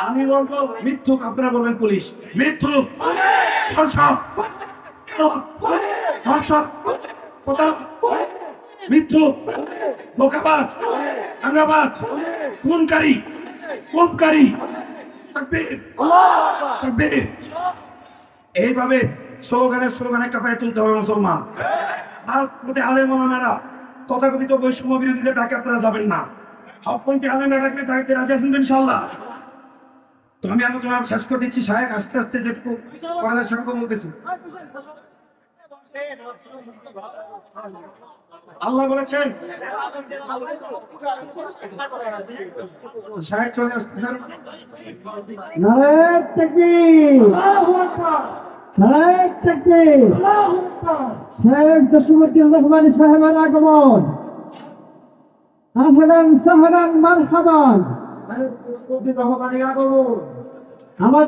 আমি বলবো মিথ্যুক, আপনারা বলবেন পুলিশ মিথ্যুক, ধর্ষক, ধর্ষক, প্রতারক, মিথ্যুক, ধোঁকাবাজ, দাঙ্গাবাজ, খুনকারী, কোপকারী। তাকবীর, তাকবীর। এইভাবে স্লোগানে কাঁপায় তুলতে হবে মুসলমান। আর আলেম ওলামারা তথাকথিত বৈষম্য বিরোধীদের ডাকে আপনারা যাবেন না। হকপন্থী আলেমরা ডাকলে যাইতে রাজি আছেন তো ইনশাআল্লাহ? তো আমি আলোচনা শেষ করে দিচ্ছি। সাহেব আস্তে আস্তে যেটুকু করা যায় সেটুকু বলতেছি। আল্লাহ বলেছেন, সাহেব চলে আসতেছেন। নারায়ে তাকবীর, আল্লাহু আকবার, নারায়ে তাকবীর, আল্লাহু আকবার। শেখ জসীমউদ্দিন রহমানী সাহেবের আগমন। আহলান সাহলান মারহাবান। জসীমউদ্দিন রহমানী আগমন। আমার